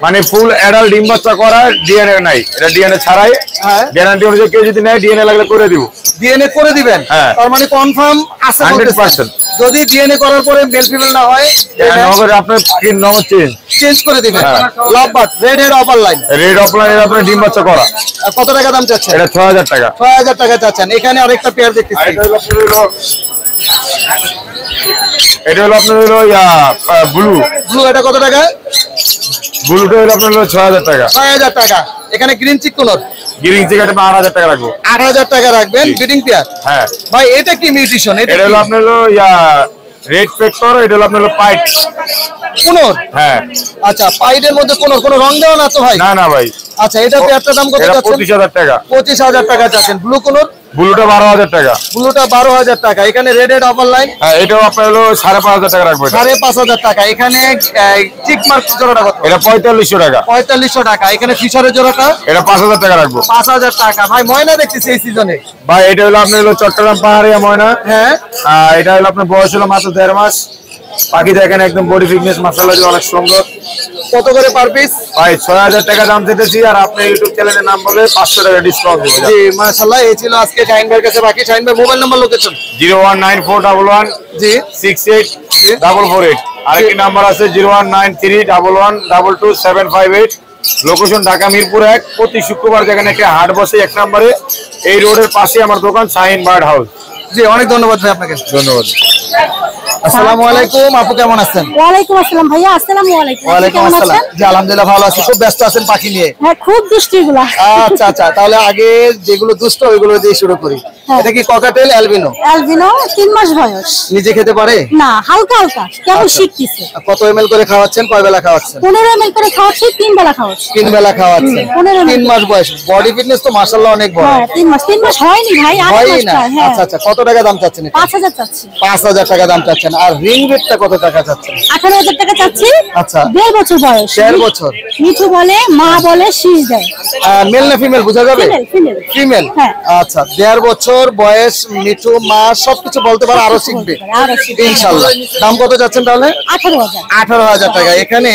C: মানে ফুল অ্যাডাল্ট ডিম বাচ্চা করা, ডিএনএ নাই, এটা ডিএনএ ছাড়াই।
A: হ্যাঁ।
C: গ্যারান্টি অনুযায়ী কেউ যদি নেয় ডিএনএ লাগলে করে দিব।
A: ডিএনএ করে দিবেন?
C: হ্যাঁ।
A: তার মানে কনফার্ম আছে
C: 100%।
A: যদি ডিএনএ করার পরে মেল ফিমেল না হয়
C: নগরে আপনার নগর
A: চেঞ্জ করে দিবেন।
C: হ্যাঁ।
A: Lovebird red head upper line,
C: red offline আপনার ডিম বাচ্চা করা।
A: কত টাকা দাম চাচ্ছেন?
C: এটা 6,000 টাকা।
A: 6,000 টাকা চাচ্ছেন। এখানে আরেকটা পেয়ার দেখতেছি।
C: এটা হলো আপনার হলো ব্লু।
A: ব্লু, এটা কত টাকা?
C: ব্লুটা হলো আপনার হলো 6,000 টাকা।
A: 6,000 টাকা। এখানে গ্রিন চিক কোন?
C: গ্রিন চিক এটা 8,000 টাকা রাখবো।
A: 8,000 টাকা রাখবেন। Breeding pair?
C: হ্যাঁ।
A: ভাই এটা কি মিউটেশন?
C: এটা হলো আপনার হলো রেড ফ্যাক্টর। এটা হলো আপনার হলো পাইট
A: কোনর?
C: হ্যাঁ।
A: আচ্ছা, পাইডের মধ্যে কোন রং দেওয়া না তো ভাই?
C: না না ভাই।
A: আচ্ছা, এটা পেয়ারটার দাম কত
C: এটা
A: যাচ্ছে?
C: 25,000 টাকা।
A: 25,000 টাকা চাচ্ছেন। ব্লু কোনর?
C: ব্লুটা 12,000 টাকা।
A: ব্লুটা 12,000 টাকা। এখানে রেড হেড অপার লাইন?
C: হ্যাঁ, এটাও আপনার হলো 5,500 টাকা রাখবো।
A: 5,500 টাকা। এখানে চিক মার্ক জোড়াটা কত?
C: এটা 4500 টাকা।
A: 4500 টাকা। এখানে ফিশারের জোড়াটা?
C: এটা 5,000 টাকা রাখবো।
A: 5,000 টাকা। ভাই ময়না দেখতেছি এই সিজনে।
C: ভাই এটা হলো আপনার হলো চট্টগ্রাম পাহাড়িয়া ময়না।
A: হ্যাঁ।
C: এটা হলো আপনার বয়স হলো মাত্র 1.5 মাস। পাখি দেখেন একদম বডি ফিটনেস মাশাআল্লাহ অনেক সুন্দর।
A: কত করে পার পিস?
C: ভাই 6,000 টাকা দাম দিতেছি। আর আপনি ইউটিউব চ্যানেলের নাম বলে 500 টাকা ডিসকাউন্ট দেব।
A: জি মাশাআল্লাহ। এই ছিল আজকে শাহিন ভাইয়ের কাছে বাকি। শাহিন ভাই মোবাইল নাম্বার, লোকেশন?
C: 0194111
A: জি
C: 68448। আরেকটি নাম্বার আছে 0193111222758। লোকেশন ঢাকা মিরপুর 1। প্রতি শুক্রবার যেখানে একটা হাট বসে 1 নম্বরে, এই রোডের পাশে আমার দোকান শাহিন বার্ড হাউস।
A: জি, অনেক ধন্যবাদ ভাই আপনাকে।
C: ধন্যবাদ।
A: আসসালামু আলাইকুম, আপু কেমন আছেন?
D: ওয়ালাইকুম আসসালাম ভাইয়া, আসসালামু আলাইকুম। আপনি
A: ওয়ালাইকুম
D: কেমন
A: আসসালাম।
D: আছেন?
A: জি আলহামদুলিল্লাহ ভালো আছি। খুব ব্যস্ত আছেন পাখি নিয়ে?
D: হ্যাঁ, খুব দুষ্টি এগুলা।
A: আচ্ছা আচ্ছা, তাহলে আগে যেগুলো দুষ্ট ওইগুলো দিয়ে শুরু করি।
D: হ্যাঁ।
A: এটা কি ককাটেল অ্যালবিনো?
D: অ্যালবিনো, 3 মাস বয়স।
A: নিজে খেতে পারে?
D: না, হালকা হালকা কেবল
A: আচ্ছা।
D: শিখতেছে।
A: কত ml করে খাওয়াচ্ছেন? কয় বেলা খাওয়াচ্ছেন?
D: 15 ml করে খাওয়াচ্ছি, 3 বেলা খাওয়াচ্ছি।
A: 3 বেলা খাওয়াচ্ছেন।
D: 15 ml
A: 3 মাস বয়স। বডি ফিটনেস তো মাশাআল্লাহ অনেক বড়।
D: হ্যাঁ, 3 মাস হয়নি ভাই, 8
A: হয়
D: মাস
A: না?
D: প্রায়। হ্যাঁ,
A: আচ্ছা আচ্ছা, কত টাকা দাম চাচ্ছেন এটা?
D: 5,000 চাচ্ছি।
A: 5,000 টাকা দাম চাচ্ছেন। আর রিং রেটটা কত টাকা চাচ্ছেন?
D: 18,000 টাকা চাচ্ছি।
A: আচ্ছা।
D: 1.5 বছর বয়স।
A: 1.5 বছর।
D: মিঠু বলে, মা বলে, শীষ দেয়।
A: মেল না ফিমেল বোঝা যাবে?
D: ফিমেল।
A: ফিমেল।
D: হ্যাঁ।
A: আচ্ছা, 1.5 বছর বয়স, মিঠু, মা সবকিছু বলতে পারে, আরো শিখবে
D: আরো শিখবে।
A: ইনশাআল্লাহ। দাম কত যাচ্ছেন তাহলে?
D: 18,000।
A: 18,000 টাকা। এখানে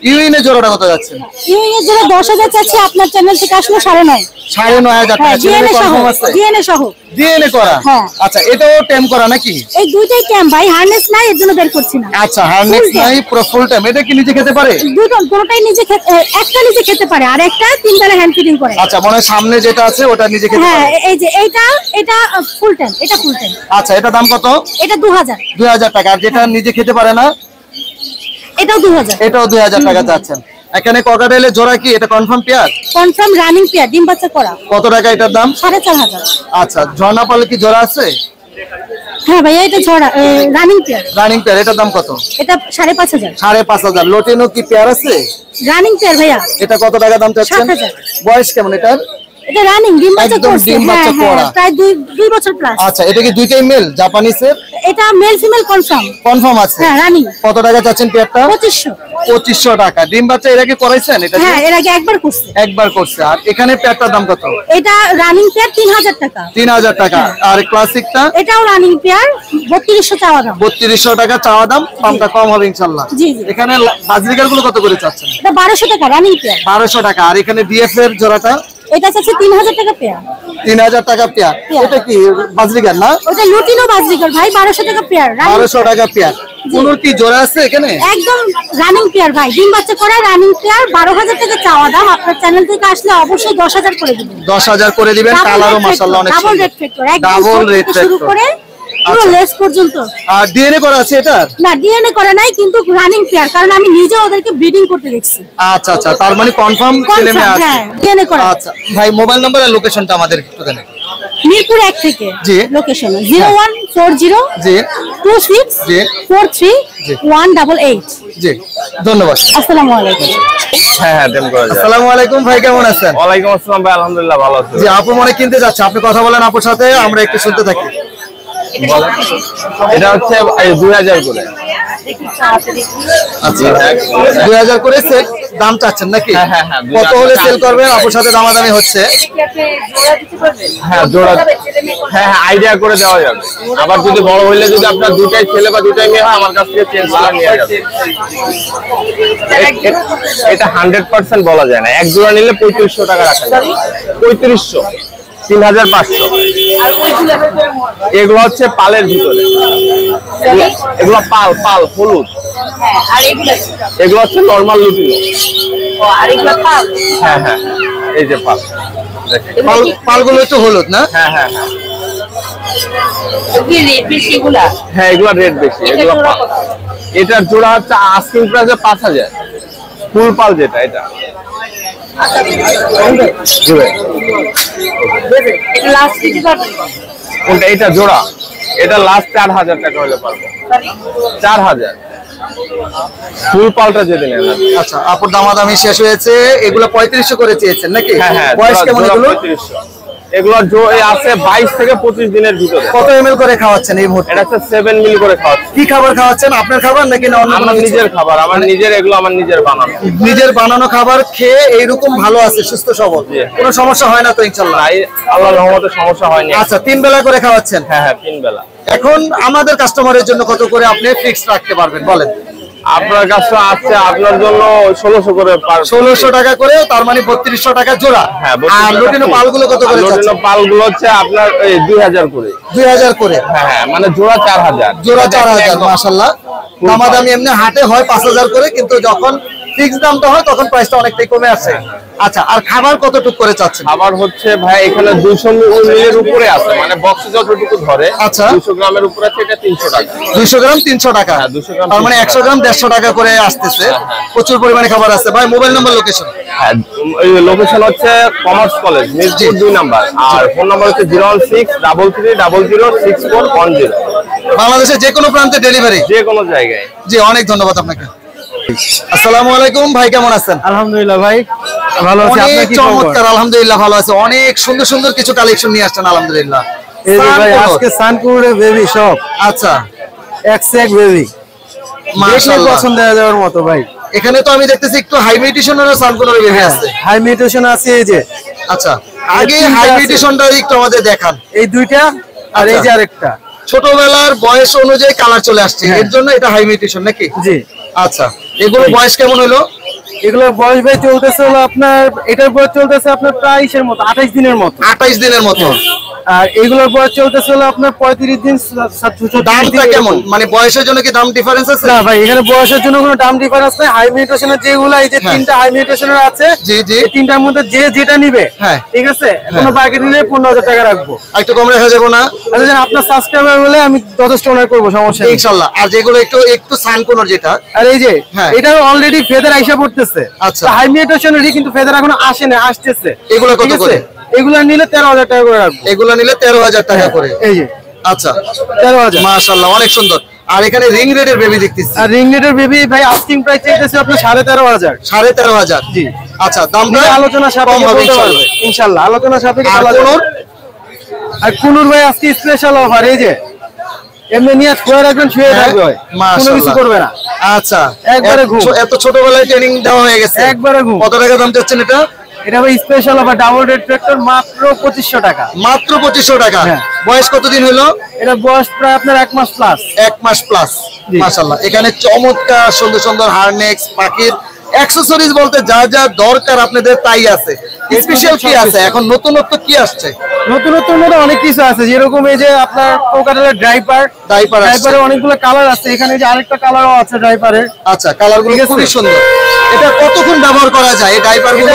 A: ইউইনের জোড়াটা কত যাচ্ছে?
D: ইউইং এর জন্য 10,000 চাচ্ছি। আপনার চ্যানেল থেকে আসলে 9.5।
A: 9,500 টাকা।
D: হ্যাঁ, ডিএনএ সহ।
A: কনফার্ম আছে?
D: ডিএনএ সহ।
A: ডিএনএ করা?
D: হ্যাঁ।
A: আচ্ছা, এটাও টেম করা নাকি?
D: এই দুইটাই ক্যাম্প ভাই, হারনেস নাই, এর জন্য বের করছি না।
A: আচ্ছা, হার্নেস
D: Full time।
A: নাই, পুরো ফুল টাইম। এটা কি নিজে খেতে পারে?
D: দুটোটাই নিজে একটা নিজে খেতে পারে, আর একটা 3 বেলা হ্যান্ড ফিডিং করে।
A: আচ্ছা, মনে হয় সামনে যেটা আছে ওটা নিজে খেতে
D: হ্যাঁ,
A: পারে।
D: এই যে এটা ফুল টাইম, এটা ফুল টাইম।
A: আচ্ছা, এটা দাম কত?
D: এটা 2,000।
A: 2,000 টাকা। আর যেটা নিজে খেতে পারে না?
D: এটাও 2,000।
A: এটাও 2,000 টাকা চাচ্ছেন। এখানে ককাটেলের জোড়া কি এটা confirm pair?
D: Confirm running pair, ডিম বাচ্চা করা।
A: কত টাকা এটার দাম?
D: 4,500।
A: আচ্ছা, ঝর্ণা পালে কি জোড়া আছে?
D: হ্যাঁ ভাইয়া, এটা ঝরা রানিং পেয়ার।
A: রানিং পেয়ার, এটার দাম কত?
D: এটা 5,500।
A: 5,500। লোটিনো কি পেয়ার আছে?
D: রানিং পেয়ার ভাইয়া।
A: এটা কত টাকা দাম চাচ্ছেন?
D: 7,000।
A: বয়স কেমন এটার?
D: এটা রানিং ডিম বাচ্চা
A: একদম
D: করছে,
A: ডিম বাচ্চা
D: হ্যাঁ,
A: করা।
D: প্রায় 2 বছর প্লাস।
A: আচ্ছা, এটা কি দুইটাই মেল জাপানিসের?
D: এটা মেল ফিমেল কনফার্ম।
A: কনফার্ম আছে?
D: হ্যাঁ, রানিং।
A: কত টাকা চাচ্ছেন পেয়ারটা?
D: 2500।
A: 2500 টাকা। ডিম বাচ্চা এর আগে করাইছেন এটা?
D: হ্যাঁ, এর আগে একবার করছে।
A: একবার করছে। আর এখানে পেয়ারটার দাম কত?
D: এটা রানিং পেয়ার 3000 টাকা।
A: 3000 টাকা। আর ক্লাসিকটা?
D: এটাও রানিং পেয়ার 3200 চাওয়া দাম।
A: 3200 টাকা চাওয়া দাম, দামটা কম হবে ইনশাআল্লাহ।
D: জি জি।
A: এখানে বাজরিকার গুলো কত করে চাচ্ছেন?
D: এটা 1200 টাকা রানিং পেয়ার।
A: 1200 টাকা। আর এখানে ডিএফ এর জোড়াটা?
D: এটা চাচ্ছে 3000 টাকা পেয়ার।
A: 3000 টাকা পেয়ার।
D: পেয়ার।
A: এটা কি বাজরিকার না?
D: ওটা লুটিনো বাজরিকার ভাই, 1200 টাকা পেয়ার।
A: 1200 টাকা পেয়ার। কোনোর কি জোড়া আছে এখানে?
D: একদম রানিং পেয়ার ভাই, ডিম বাচ্চা করা রানিং পেয়ার, 12000 টাকা চাওয়া দাম। আপনার চ্যানেল থেকে আসলে অবশ্যই 10000 করে দিবেন।
A: 10000 করে দিবেন। কালারও মাশাআল্লাহ অনেক
D: ডাবল
A: সুন্দর।
D: রেড ফ্যাক্টর, একদম
A: ডাবল রেড
D: শুরু করে পুরো লেস পর্যন্ত।
A: আর ডিএনএ করা আছে এটা?
D: না, ডিএনএ করা নাই, কিন্তু রানিং পেয়ার, কারণ আমি নিজে ওদেরকে ব্রিডিং করতে দেখছি।
A: আচ্ছা আচ্ছা, তার মানে কনফার্ম ছেলে মেয়ে আছে।
D: হ্যাঁ, ডিএনএ করা।
A: আচ্ছা ভাই, মোবাইল নাম্বার আর লোকেশনটা আমাদের একটু দেন।
D: মিরপুর 1 থেকে
A: জি।
D: লোকেশন 0140
A: জি
D: 26
A: জি
D: 43 188।
A: জি, ধন্যবাদ।
D: আসসালামু আলাইকুম।
C: হ্যাঁ হ্যাঁ, দেন করা যায়।
A: আসসালামু আলাইকুম ভাই, কেমন আছেন?
C: ওয়ালাইকুম আসসালাম ভাই, আলহামদুলিল্লাহ ভালো আছি।
A: জি, আপু মনে কিনতে যাচ্ছে, আপনি কথা বলেন আপুর সাথে, আমরা একটু শুনতে থাকি।
C: এটা হচ্ছে 2000 করে।
A: আচ্ছা, 2000 করে সেল দাম চাচ্ছেন নাকি?
C: হ্যাঁ, হ্যাঁ, হ্যাঁ,
A: কত হলে সেল করবেন? আপুর সাথে দামাদামি হচ্ছে।
C: হ্যাঁ জোড়া, হ্যাঁ হ্যাঁ, আইডিয়া করে দেওয়া যাবে। আবার যদি বড় হইলে যদি আপনার দুটাই ছেলে বা দুটাই মেয়ে হয়, আমার কাছ থেকে চেঞ্জ করে নিয়ে যাবে। এটা 100% বলা যায় না। এক জোড়া নিলে 3500 টাকা রাখা যাবে। 3500, 3500। এগুলো হচ্ছে পালের ভিতরে, এগুলো পাল পাল হলুদ। এগুলো হচ্ছে নরমাল লুটিনো। হ্যাঁ হ্যাঁ, এই যে পাল,
A: পালগুলো একটু হলুদ না?
C: হ্যাঁ হ্যাঁ হ্যাঁ হ্যাঁ, এগুলো রেট বেশি। এগুলো এটার জোড়া হচ্ছে আস্কিং প্রাইস 5000। ফুল পাল যেটা, এটা কোনটা? এটা জোড়া, এটা লাস্ট 4000 টাকা হলে পারবো। 4000 ফুল পালটা যদি নেন।
A: আচ্ছা, আপুর দামাদামি শেষ হয়েছে। এগুলো 3500 করে চেয়েছেন নাকি?
C: হ্যাঁ হ্যাঁ,
A: বয়স কেমন এগুলো?
C: 3500। এগুলো আছে 22 থেকে 25 দিনের ভিতরে।
A: কত এমএল করে খাওয়াচ্ছেন এই মুহূর্তে?
C: এটা হচ্ছে 7 মিলি করে খাওয়াচ্ছি।
A: কি খাবার খাওয়াচ্ছেন? আপনার খাবার নাকি না অন্য
C: আমার
A: কোনো কিছু?
C: নিজের খাবার, আমার নিজের, এগুলো আমার নিজের বানানো।
A: নিজের বানানো খাবার খেয়ে এইরকম ভালো আছে, সুস্থ সবল,
C: জি।
A: কোনো সমস্যা হয় না তো ইনশাআল্লাহ?
C: তাই আল্লাহর রহমতে সমস্যা হয়নি।
A: আচ্ছা, 3 বেলা করে খাওয়াচ্ছেন?
C: হ্যাঁ হ্যাঁ, 3 বেলা।
A: এখন আমাদের কাস্টমারের জন্য কত করে আপনি ফিক্স রাখতে পারবেন বলেন?
C: আপনার কাছে আছে আপনার জন্য 1600 করে।
A: 1600 টাকা করে, তার মানে 3200 টাকা জোড়া।
C: হ্যাঁ,
A: আর লুটিনো পালগুলো কত করে?
C: লুটিনো পালগুলো হচ্ছে আপনার 2000 করে।
A: 2000 করে।
C: হ্যাঁ হ্যাঁ, মানে জোড়া 4000।
A: জোড়া 4000। মাশাআল্লাহ, দামাদামি এমনি হাটে হয় 5000 করে, কিন্তু যখন ফিক্স দামটা হয় তখন প্রাইসটা অনেকটাই কমে আসে। আচ্ছা, আর খাবার কতটুকু করে চাচ্ছেন?
C: খাবার হচ্ছে ভাই এখানে 200 মিলির উপরে আছে, মানে বক্সে যতটুকু ধরে।
A: আচ্ছা।
C: 200 গ্রামের উপরে আছে, এটা 300 টাকা।
A: 200 গ্রাম 300 টাকা।
C: হ্যাঁ, 200 গ্রাম
A: তার মানে
C: 300
A: 100 গ্রাম 150 টাকা করে আসতেছে। প্রচুর পরিমাণে খাবার আছে। ভাই, মোবাইল নাম্বার, লোকেশন?
C: হ্যাঁ, এই লোকেশন হচ্ছে কমার্স কলেজ, মিরপুর 2 নাম্বার। আর ফোন নাম্বার হচ্ছে 01633006410।
A: বাংলাদেশের যে কোনো প্রান্তে ডেলিভারি,
C: যে কোনো জায়গায়।
A: জি, অনেক ধন্যবাদ আপনাকে। আসসালামু আলাইকুম ভাই, কেমন আছেন?
B: আলহামদুলিল্লাহ ভাই, ভালো আছি।
A: অনেক
B: আপনার কি খবর?
A: চমৎকার, আলহামদুলিল্লাহ ভালো আছে। অনেক সুন্দর সুন্দর কিছু কালেকশন নিয়ে আসছেন আলহামদুলিল্লাহ।
B: এই যে ভাই,
A: সানকুনোর।
B: আজকে সানকুনোরের বেবি সব
A: আচ্ছা,
B: এক বেবি,
A: মাশাআল্লাহ।
B: পছন্দ হয়ে যাওয়ার মতো ভাই।
A: এখানে তো আমি দেখতেছি একটু হাই মিউটেশনের সানকুনোর বেবি আছে।
B: হাই মিউটেশন আছে এই যে,
A: আচ্ছা, আগে
B: তিনটা
A: হাই
B: আছে।
A: মিউটেশনটা একটু আমাদের দেখান।
B: এই দুইটা আর এই যে আরেকটা।
A: ছোটবেলার বয়স অনুযায়ী কালার চলে আসছে,
B: হ্যাঁ।
A: এর জন্য এটা হাই মিউটেশন নাকি?
B: জি,
A: আচ্ছা, এগুলো বয়স কেমন হলো?
B: এগুলোর বয়স ভাই চলতেছে হলো আপনার, এটার বয়স চলতেছে আপনার প্রায় ইসের মতো 28 দিনের মতো।
A: 28 দিনের মতো।
B: আর এগুলোর বয়স চলতেছে হলো আপনার 35 দিন।
A: দামটা কেমন? মানে বয়সের জন্য কি দাম ডিফারেন্স আছে?
B: না ভাই, এখানে বয়সের জন্য কোনো দাম ডিফারেন্স নাই। হাই মিউটেশনের যেগুলো, এই যে
A: হ্যাঁ।
B: 3টা হাই মিউটেশনের আছে,
A: জি জি,
B: এই 3টার মধ্যে যে যেটা নিবে,
A: হ্যাঁ।
B: ঠিক আছে, কোনো বাকি নিলে 15000 টাকা রাখবো।
A: আর একটু কম রাখা যাবে না?
B: আচ্ছা, যেন আপনার সাবস্ক্রাইবার বলে আমি যথেষ্ট অনার করবো, সমস্যা নেই।
A: ইনশাআল্লাহ। আর যেগুলো একটু একটু সানকুনোর যেটা,
B: আর এই যে
A: হ্যাঁ।
B: এটা অলরেডি ফেদার আইসা পড়তেছে।
A: আচ্ছা।
B: হাই মিউটেশনেরই কিন্তু ফেদার এখনো আসে না, আসতেছে।
A: এগুলো কত
B: ঠিক আছে?
A: করে?
B: এগুলো নিলে 13000 টাকা করে রাখবো।
A: এগুলো নিলে 13000 টাকা করে।
B: এই যে
A: আচ্ছা,
B: 13000।
A: মাশাআল্লাহ, অনেক সুন্দর। আর এখানে রিং রেডের বেবি দেখতেছি,
B: আর রিং নেটের বেবি ভাই আস্কিং প্রাইস চাইতেছে আপনার 13500।
A: 13500।
B: জি।
A: আচ্ছা, দামটা
B: আলোচনা সাপেক্ষে
A: কম হবে
B: বলতে পারবে ইনশাআল্লাহ, আলোচনা সাপেক্ষে
A: আর
B: বলা যাবে।
A: কোনোর?
B: আর কুনুর ভাই আজকে স্পেশাল অফার, এই যে এমনি নিয়ে শুয়ে রাখবেন, শুয়ে থাকবে ভাই, কোনো কিছু করবে না।
A: আচ্ছা,
B: একবারে ঘুম।
A: এত ছোটবেলায় ট্রেনিং দেওয়া হয়ে গেছে,
B: একবারে ঘুম।
A: কত টাকা দাম চাচ্ছেন এটা?
B: এটা ভাই special offer, double red tractor, মাত্র 2500 টাকা।
A: মাত্র 2500 টাকা।
B: হ্যাঁ।
A: বয়স কতদিন হলো?
B: এটা বয়স প্রায় আপনার 1 মাস প্লাস।
A: 1 মাস প্লাস।
B: জি।
A: মাশাআল্লাহ, এখানে চমৎকার সুন্দর সুন্দর হারনেক্স, পাখির অ্যাকসেসরিজ বলতে যা যা দরকার আপনাদের তাই আছে। স্পেশাল কি আছে এখন, নতুনত্ব কি আসছে?
B: নতুনত্ব মধ্যে অনেক কিছু আছে, যেরকম এই যে আপনার কোকাটেলের ড্রাইপার,
A: ডাইপার আসছে।
B: ড্রাইপারে অনেকগুলো কালার আছে, এখানে যে আরেকটা কালারও আছে ড্রাইপারের।
A: আচ্ছা, কালারগুলো
B: ঠিক আছে।
A: খুবই সুন্দর। এটা কতক্ষণ ব্যবহার করা যায় এই ডাইপারগুলো?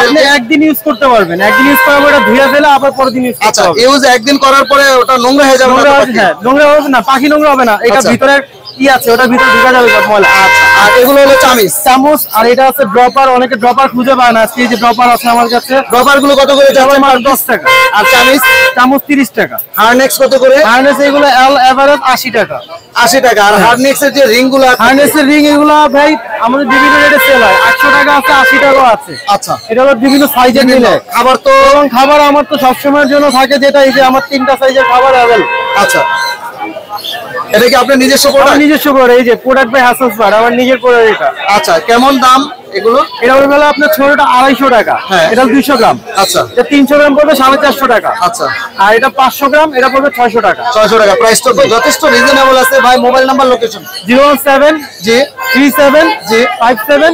B: আপনি একদিন ইউজ করতে পারবেন, একদিন ইউজ করার পর এটা ধুয়ে ফেলে আবার পরের দিন ইউজ করতে
A: আচ্ছা,
B: হবে।
A: ইউজ একদিন করার পরে ওটা নোংরা হয়ে যাবে না তো
B: নোংরা হবে,
A: পাখি?
B: হ্যাঁ নোংরা হবে না, পাখি নোংরা হবে না, এটা
A: আচ্ছা।
B: ভিতরে কি আছে ওটার ভিতরে ঢুকা যাবে সব ময়লা।
A: আচ্ছা, আর এগুলো হলো চামিচ।
B: চামচ, আর এটা আছে ড্রপার, অনেকে ড্রপার খুঁজে পায় না, আজকে এই যে ড্রপার আছে আমার কাছে,
A: রবার গুলো কত করে যাবে?
B: মাত্র 10 টাকা।
A: আর চামিচ?
B: চামচ 30 টাকা।
A: হারনেক্স কত করে?
B: হার্নেস এগুলো এভারেজ 80 টাকা।
A: 80 টাকা। আর হারনেক্স এর যে রিং গুলো আছে?
B: হার্নেসের রিং এগুলো ভাই আমাদের বিভিন্ন রেটে সেল হয়, 800 টাকা আছে, 80 টাকাও আছে।
A: আচ্ছা,
B: এটা হলো বিভিন্ন সাইজের মিলে।
A: খাবার তো?
B: এবং খাবার আমার তো সবসময়ের জন্য থাকে, যেটা এই যে আমার 3টা সাইজের খাবার অ্যাভেলেবল।
A: আচ্ছা, এটা কি আপনার নিজস্ব
B: আমার
A: প্রোডাক্ট?
B: নিজস্ব করে, এই যে প্রোডাক্ট বাই হাসান স্পার, আমার নিজের প্রোডাক্ট এটা।
A: আচ্ছা, কেমন দাম এগুলো?
B: এটা হলো গেলে আপনার ছোটটা 250 টাকা,
A: হ্যাঁ।
B: এটা 200 গ্রাম।
A: আচ্ছা,
B: এটা 300 গ্রাম পড়বে 450 টাকা।
A: আচ্ছা,
B: আর এটা 500 গ্রাম, এটা পড়বে 600 টাকা।
A: 600 টাকা। প্রাইসটা তো যথেষ্ট রিজনেবল আছে ভাই। Mobile number, location?
B: 017
A: জি
B: 37 57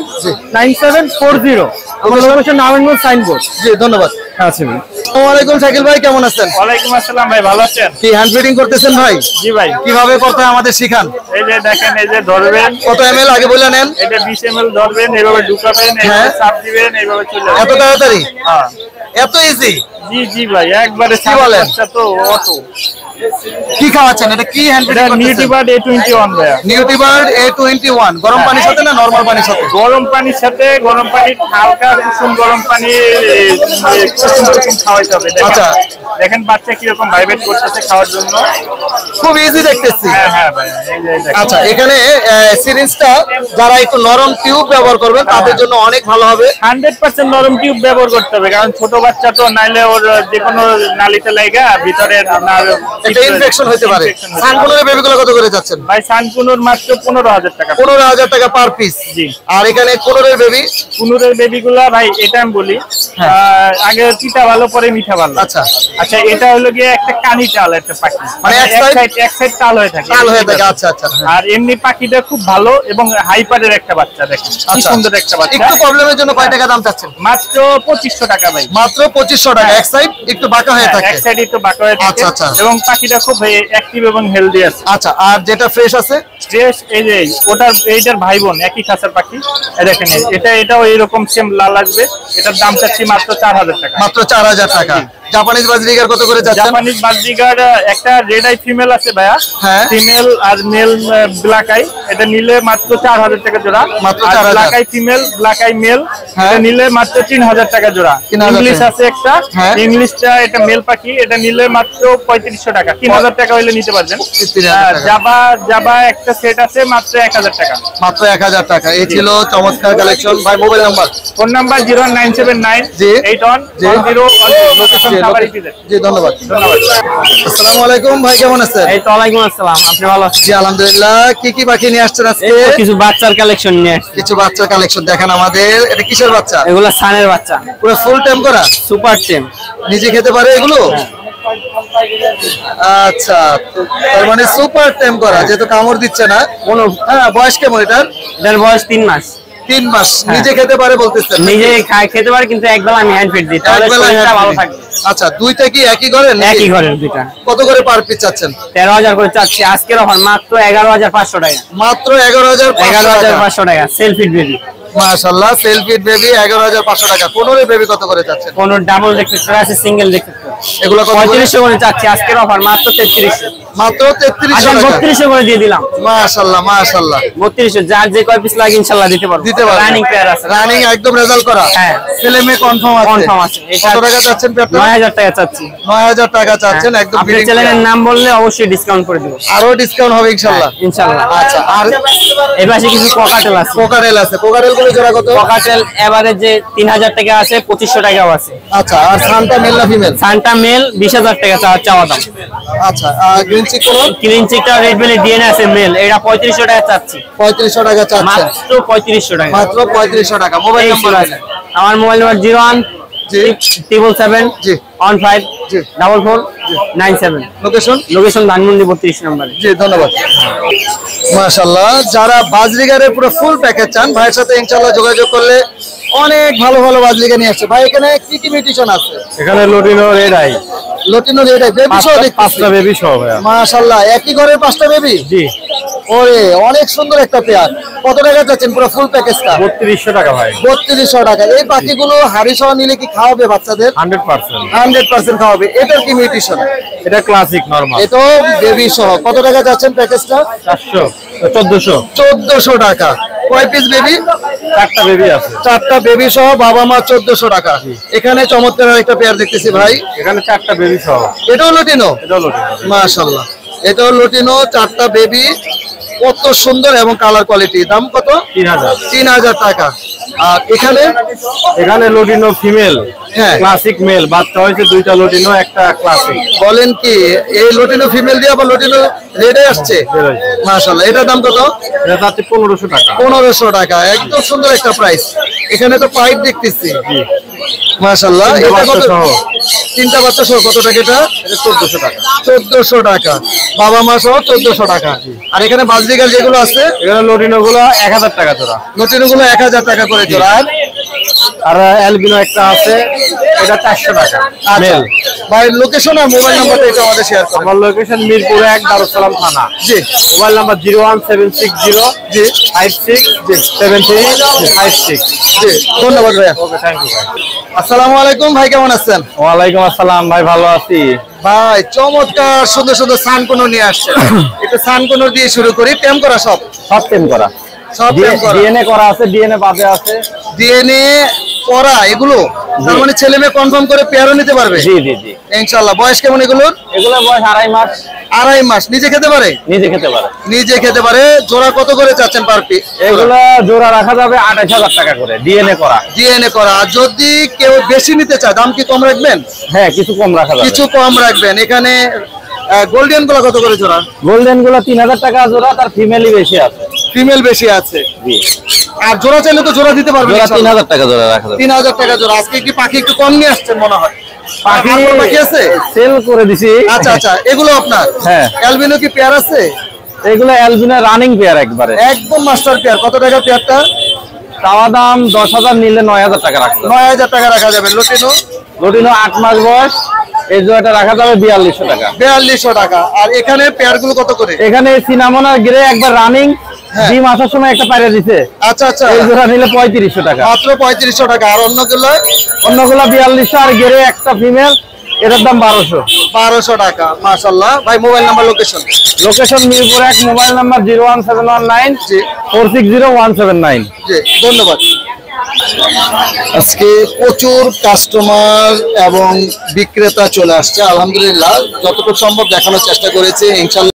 B: 9740। আমার লোকেশন নারায়ণগঞ্জ সাইনবোর্ড।
A: জি, ধন্যবাদ।
B: আচ্ছা ভাই।
A: আসসালামু আলাইকুম শাকিল ভাই, কেমন আছেন?
C: ওয়ালাইকুম আসসালাম ভাই, ভালো আছেন?
A: কি হ্যান্ড ফিডিং করতেছেন ভাই?
C: জি ভাই,
A: কিভাবে করতে হয় আমাদের শিখান।
C: এই যে দেখেন, এই যে ধরবেন,
A: কত ml আগে বলে নেন।
C: এটা 20 ml ধরবেন, এইভাবে ঢুকাবেন,
A: হ্যাঁ।
C: এইভাবে চাপ দিবেন, এইভাবে চলে
A: এত
C: যাবে।
A: তাড়াতাড়ি?
C: হ্যাঁ,
A: এত ইজি?
C: জি জি ভাই, একবারে
A: কি বলেন?
C: বাচ্চা তো অটো।
A: কি খাওয়াচ্ছেন? এটা কি হ্যান্ড
C: এটা
A: ফিডিং করতেছেন?
C: নিউট্রিবার্ড A21 ভাইয়া।
A: নিউট্রিবার্ড A21 গরম পানির সাথে না নরমাল পানির সাথে?
C: গরম পানির সাথে, গরম পানি হালকা কুসুম গরম পানি কুসুম কুসুম খাওয়াইতে হবে। দেখেন,
A: আচ্ছা।
C: দেখেন বাচ্চা কিরকম ভাইব্রেট করতেছে খাওয়ার জন্য।
A: খুব ইজি দেখতেছি।
C: হ্যাঁ হ্যাঁ ভাই, এই যে দেখেন।
A: আচ্ছা, এখানে সিরিঞ্জটা যারা একটু নরম টিউব ব্যবহার করবেন তাদের জন্য অনেক ভালো হবে।
C: 100% নরম টিউব ব্যবহার করতে হবে, কারণ ছোট বাচ্চা তো, নাইলে ওর যে কোনো নালিতে লাগা ভিতরে
A: এটা ইনফেকশন হতে পারে। সানকুনের বেবিগুলো কত করে যাচ্ছেন?
C: ভাই সানকুনুর মাত্র 15,000 টাকা।
A: 15,000 টাকা পার পিস।
C: জি।
A: আর এখানে কোনোরের বেবি?
C: কুনুরের বেবিগুলা ভাই, এটা আমি বলি, আগে তিতা ভালো পরে মিঠা ভালো।
A: আচ্ছা।
C: আচ্ছা, এটা হলো গিয়ে একটা কানি চাল, একটা পাখি,
A: মানে এক
C: সাইড তাল হয়ে থাকে।
A: লাল হয়ে থাকে। আচ্ছা আচ্ছা।
C: আর এমনি পাখিটা খুব ভালো এবং হাইপারের একটা বাচ্চা, দেখেন কি
A: আচ্ছা।
C: সুন্দর একটা বাচ্চা।
A: একটু প্রবলেমের জন্য কয় টাকা দাম চাচ্ছেন?
C: মাত্র 2500 টাকা ভাই।
A: মাত্র 2500 টাকা। এক সাইড একটু বাঁকা হয়ে থাকে।
C: এক সাইড একটু বাঁকা হয়ে থাকে।
A: আচ্ছা, আচ্ছা।
C: এবং পাখিটা খুব অ্যাক্টিভ এবং হেলদি আছে।
A: আচ্ছা, আর যেটা ফ্রেশ আছে?
C: ফ্রেশ, এই যে ওটার এইটার ভাই বোন একই খাঁচার পাখি। এই দেখেন, এটাও এইরকম সেম লাল আসবে। এটার দাম চাচ্ছি মাত্র 4000 টাকা।
A: মাত্র 4000 টাকা। জাপানিজ বাজরিগার কত করে যাচ্ছেন?
C: জাপানিজ বাজরিগার একটা রেড আই ফিমেল আছে ভাইয়া,
A: হ্যাঁ।
C: ফিমেল আর মেল ব্ল্যাক আই, এটা নিলে মাত্র 4000 টাকা জোড়া।
A: মাত্র 4000।
C: Black eye female, black eye male,
A: হ্যাঁ।
C: এটা নিলে মাত্র 3000 টাকা জোড়া।
A: 3000
C: ইংলিশ
A: টাকা।
C: আছে একটা,
A: হ্যাঁ।
C: ইংলিশটা এটা মেল পাখি, এটা নিলে মাত্র 3500 টাকা। 3000 টাকা হইলে নিতে পারবেন।
A: 3000 টাকা।
C: জাবা একটা সেট আছে মাত্র 1000 টাকা।
A: মাত্র 1000 টাকা। এই ছিল চমৎকার কালেকশন ভাই। Mobile number?
C: ফোন নাম্বার 01979
A: জি।
C: 8110 লোকেশন
A: জি,
C: খাবারই দিতে।
A: জি, ধন্যবাদ।
C: ধন্যবাদ।
A: আসসালামু আলাইকুম ভাই, কেমন আছেন?
B: এই তো ওয়ালাইকুম আসসালাম, আপনি ভালো আছেন?
A: জি, আলহামদুলিল্লাহ। কি কি পাখি নিয়ে আসছেন আজকে?
B: কিছু বাচ্চার কালেকশন নিয়ে আসছি।
A: কিছু বাচ্চার কালেকশন দেখান আমাদের। এটা কিসের বাচ্চা?
B: এগুলা সানের বাচ্চা,
A: পুরো ফুল টাইম করা?
B: সুপার টেম।
A: নিজে খেতে পারে এগুলো? আচ্ছা, তার মানে সুপার টাইম করা, যেহেতু কামড় দিচ্ছে না। হ্যাঁ, বয়স কেমন এটার?
B: এটার বয়স 3 মাস।
A: 3 মাস। নিজে খেতে পারে বলতেছেন?
B: নিজে খেতে পারে, কিন্তু একবেলা আমি হ্যান্ড ফিড দিই, তাহলে
A: একবেলা
B: শরীরটা
A: hand
B: ভালো
A: feeding।
B: থাকবে।
A: আচ্ছা, দুইটা কি একই ঘরের নাকি?
B: একই ঘরের দুইটা।
A: কত করে পার পিস চাচ্ছেন?
B: 13,000 করে চাচ্ছি। আজকের অফার মাত্র 11,500 টাকা।
A: মাত্র 11,500
B: টাকা সেলফ ফিড বেবি।
A: মাশাআল্লাহ, সেলফিট বেবি 11,500 টাকা। কোনোরে বেবি কত করে চাচ্ছেন?
B: কোন ডাবল দেখতে আছে, সিঙ্গেল দেখতে
A: এগুলো কত করে?
B: 3500 করে চাচ্ছি। আজকের অফার মাত্র 3300।
A: মাত্র 3300
E: আচ্ছা
A: টাকা।
E: 3200 করে দিয়ে দিলাম।
A: মাশাআল্লাহ মাশাআল্লাহ
E: 3200 যার যে কয় পিস লাগে ইনশাআল্লাহ দিতে পারবো।
A: দিতে পারবেন।
E: রানিং পেয়ার আছে।
A: রানিং একদম রেজাল্ট করা।
E: হ্যাঁ।
A: ছেলে মেয়ে কনফার্ম আছে।
E: কনফার্ম আছে। এটা
A: কত টাকা চাচ্ছেন পেয়ারটা?
E: 9000 টাকা চাচ্ছি।
A: 9000 টাকা চাচ্ছেন একদম
E: আপনার
A: breeding
E: চ্যানেলের
A: pair।
E: নাম বললে অবশ্যই ডিসকাউন্ট করে দেব।
A: আরো ডিসকাউন্ট হবে ইনশাআল্লাহ।
E: ইনশাআল্লাহ।
A: আচ্ছা আর
E: এই পাশে কিছু কোকাটেল আছে।
A: কোকারেল আছে, কোকারেল গুলো জোড়া কত?
E: কোকাটেল এভারেজ যে 3000 টাকা আছে, 2500 টাকাও আছে।
A: আচ্ছা আর সানটা মেল না ফিমেল?
E: সান্টা মেল 20000 টাকা চাওয়া দাম।
A: আচ্ছা আর গ্রিন চিক কোন?
E: গ্রিন চিকটা রেড বেলি ডিএনএ আছে মেল, এটা 3500 টাকা চাচ্ছি।
A: 3500 টাকা চাচ্ছেন।
E: মাত্র 3500 টাকা।
A: মাত্র 3500 টাকা। মোবাইল
E: এই
A: নাম্বার
E: ছিল আছে। আমার মোবাইল নাম্বার 01
A: জি
E: 777
A: জি
E: 15
A: জি
E: 44 97।
A: লোকেশন?
E: লোকেশন ধানমন্ডি 32 নম্বরে।
A: জি ধন্যবাদ। মাশাআল্লাহ যারা বাজরিগারের পুরো ফুল প্যাকেজ চান ভাইয়ের সাথে ইনশাআল্লাহ যোগাযোগ করলে অনেক ভালো ভালো বাজরিগা নিয়ে আসছে। ভাই এখানে কি কি মিউটেশন আছে?
B: এখানে লটিনো red eye
A: লটিনো red eye baby সহ দেখতেছি।
B: 5টা বেবি সহ ভাইয়া।
A: মাশাআল্লাহ একই ঘরের 5টা বেবি?
B: জি
A: ওরে অনেক সুন্দর একটা পেয়ার। কত টাকা চাচ্ছেন পুরো ফুল প্যাকেজটা?
B: 3200 টাকা ভাই।
A: 3200 টাকা। এই পাখিগুলো হাড়ি সহ নিলে কি খাওয়াবে বাচ্চাদের?
B: 100%।
A: 100% খাওয়াবে। এটার কি মিউটেশন?
B: এটা ক্লাসিক নরমাল।
A: এটাও বেবি সহ। কত টাকা চাচ্ছেন প্যাকেজটা?
B: 400 1400।
A: 1400 টাকা। কয় পিস বেবি?
B: 4টা বেবি আছে।
A: 4টা বেবি সহ বাবা মা 1400 টাকা। এখানে চমৎকার একটা পেয়ার দেখতেছি ভাই।
B: এখানে 4টা বেবি সহ।
A: এটাও লটিনো?
B: এটাও লটিনো।
A: মাশাআল্লাহ এটাও লটিনো। 4টা বেবি কত সুন্দর এবং কালার কোয়ালিটি। দাম কত?
B: 3000।
A: 3000 টাকা। আর এখানে
B: এখানে লটিনো ফিমেল,
A: হ্যাঁ।
B: Classic male. বাচ্চা হয়েছে 2টা লটিনো, একটা ক্লাসিক।
A: বলেন কি এই লটিনো ফিমেল দিয়ে আবার লটিনো রেডে আসছে? মাশাআল্লাহ এটার দাম কত?
B: এটা চাচ্ছি 1500 টাকা।
A: 1500 টাকা। একদম সুন্দর একটা প্রাইস। এখানে তো পাইপ দেখতেছি। মাশাআল্লাহ
B: তিনটা
A: এটা
B: বাচ্চা
A: কত?
B: সহ।
A: 3টা বাচ্চা সহ কত টাকা এটা?
B: এটা 1400 টাকা।
A: 1400 টাকা। বাবা মা সহ 1400 টাকা। আর এখানে বাজরিগার যেগুলো আছে
B: এখানে লটিনো গুলো 1000 টাকা জোড়া।
A: লটিনো গুলো 1000 টাকা করে জোড়া।
B: আর অ্যালবিনো একটা আছে, এটা 400 টাকা মেল।
A: ভাই লোকেশন আর মোবাইল নাম্বারটা এটা আমাদের শেয়ার করুন।
B: আমার লোকেশন মিরপুর 1 দারুসালাম থানা।
A: জি
B: মোবাইল নাম্বার 01760
A: জি
B: 56 7356।
A: জি ধন্যবাদ ভাইয়া।
B: ওকে থ্যাংক ইউ ভাই।
A: আসসালামু আলাইকুম ভাই, কেমন আছেন?
B: ওয়ালাইকুম আসসালাম ভাই, ভালো আছি।
A: ভাই চমৎকার সুন্দর সুন্দর সানকোনো নিয়ে আসছে। একটু সানকোনো দিয়ে শুরু করি। টেম করা সব?
B: সব টেম করা।
A: সব টেম করা।
B: ডিএনএ করা আছে, ডিএনএ বাদে আছে।
A: ডিএনএ করা এগুলো তার মানে ছেলে মেয়ে কনফার্ম করে পেয়ারও নিতে পারবে?
B: জি জি জি।
A: ইনশাআল্লাহ। বয়স কেমন এগুলোর?
B: এগুলো বয়স 2.5 মাস।
A: 2.5 মাস। নিজে খেতে পারে?
B: নিজে খেতে পারে।
A: নিজে খেতে পারে। জোড়া কত করে চাচ্ছেন পার পিস?
B: এগুলো জোড়া রাখা যাবে 28000 টাকা করে, ডিএনএ করা।
A: ডিএনএ করা। আর যদি কেউ বেশি নিতে চায় দাম কি কম রাখবেন?
B: হ্যাঁ কিছু কম রাখা যাবে।
A: কিছু কম রাখবেন। এখানে গোল্ডেন গুলো কত করে জোড়া?
B: গোল্ডেন গুলো 3000 টাকা জোড়া, তার ফিমেলই বেশি আছে।
A: ফিমেল বেশি আছে।
B: জি।
A: আর জোড়া চাইলে তো জোড়া দিতে পারবেন?
B: জোড়া
A: ইনশাআল্লাহ।
B: 3000 টাকা জোড়া রাখা যাবে।
A: 3000 টাকা জোড়া। আজকে কি পাখি একটু কম নিয়ে আসছেন মনে হয়?
B: পাখি
A: আর পাখি আছে?
B: সেল করে দিছি।
A: আচ্ছা আচ্ছা এগুলো আপনার?
B: হ্যাঁ।
A: অ্যালবিনো কি পেয়ার আছে?
B: এগুলো অ্যালবিনো রানিং পেয়ার একবারে।
A: একদম মাস্টার পেয়ার। কত টাকা পেয়ারটা?
B: চাওয়া দাম 10000, নিলে 9000 টাকা রাখা যাবে।
A: 9000 টাকা রাখা যাবে। লটিনো?
B: লটিনো 8 মাস বয়স, এই জোড়াটা রাখা যাবে 4200 টাকা।
A: 4200 টাকা। আর এখানে পেয়ার গুলো কত করে?
B: এখানে সিনামন আর গ্রে একবার রানিং,
A: হ্যাঁ।
B: ডিম আসার সময় একটা পায়রা দিছে।
A: আচ্ছা আচ্ছা
B: এই জোড়া নিলে 3500 টাকা।
A: মাত্র 3500 টাকা। আর অন্যগুলো?
B: অন্যগুলা 4200, আর গ্রে একটা ফিমেল, এটার দাম 1200।
A: 1200 টাকা। মাশাআল্লাহ। ভাই mobile number location?
B: Location Mirpur 1, mobile number 01719
A: জি
B: 460179।
A: জি ধন্যবাদ। আজকে প্রচুর কাস্টমার এবং বিক্রেতা চলে আসছে। আলহামদুলিল্লাহ যতটুকু সম্ভব দেখানোর চেষ্টা করেছি। ইনশাআল্লাহ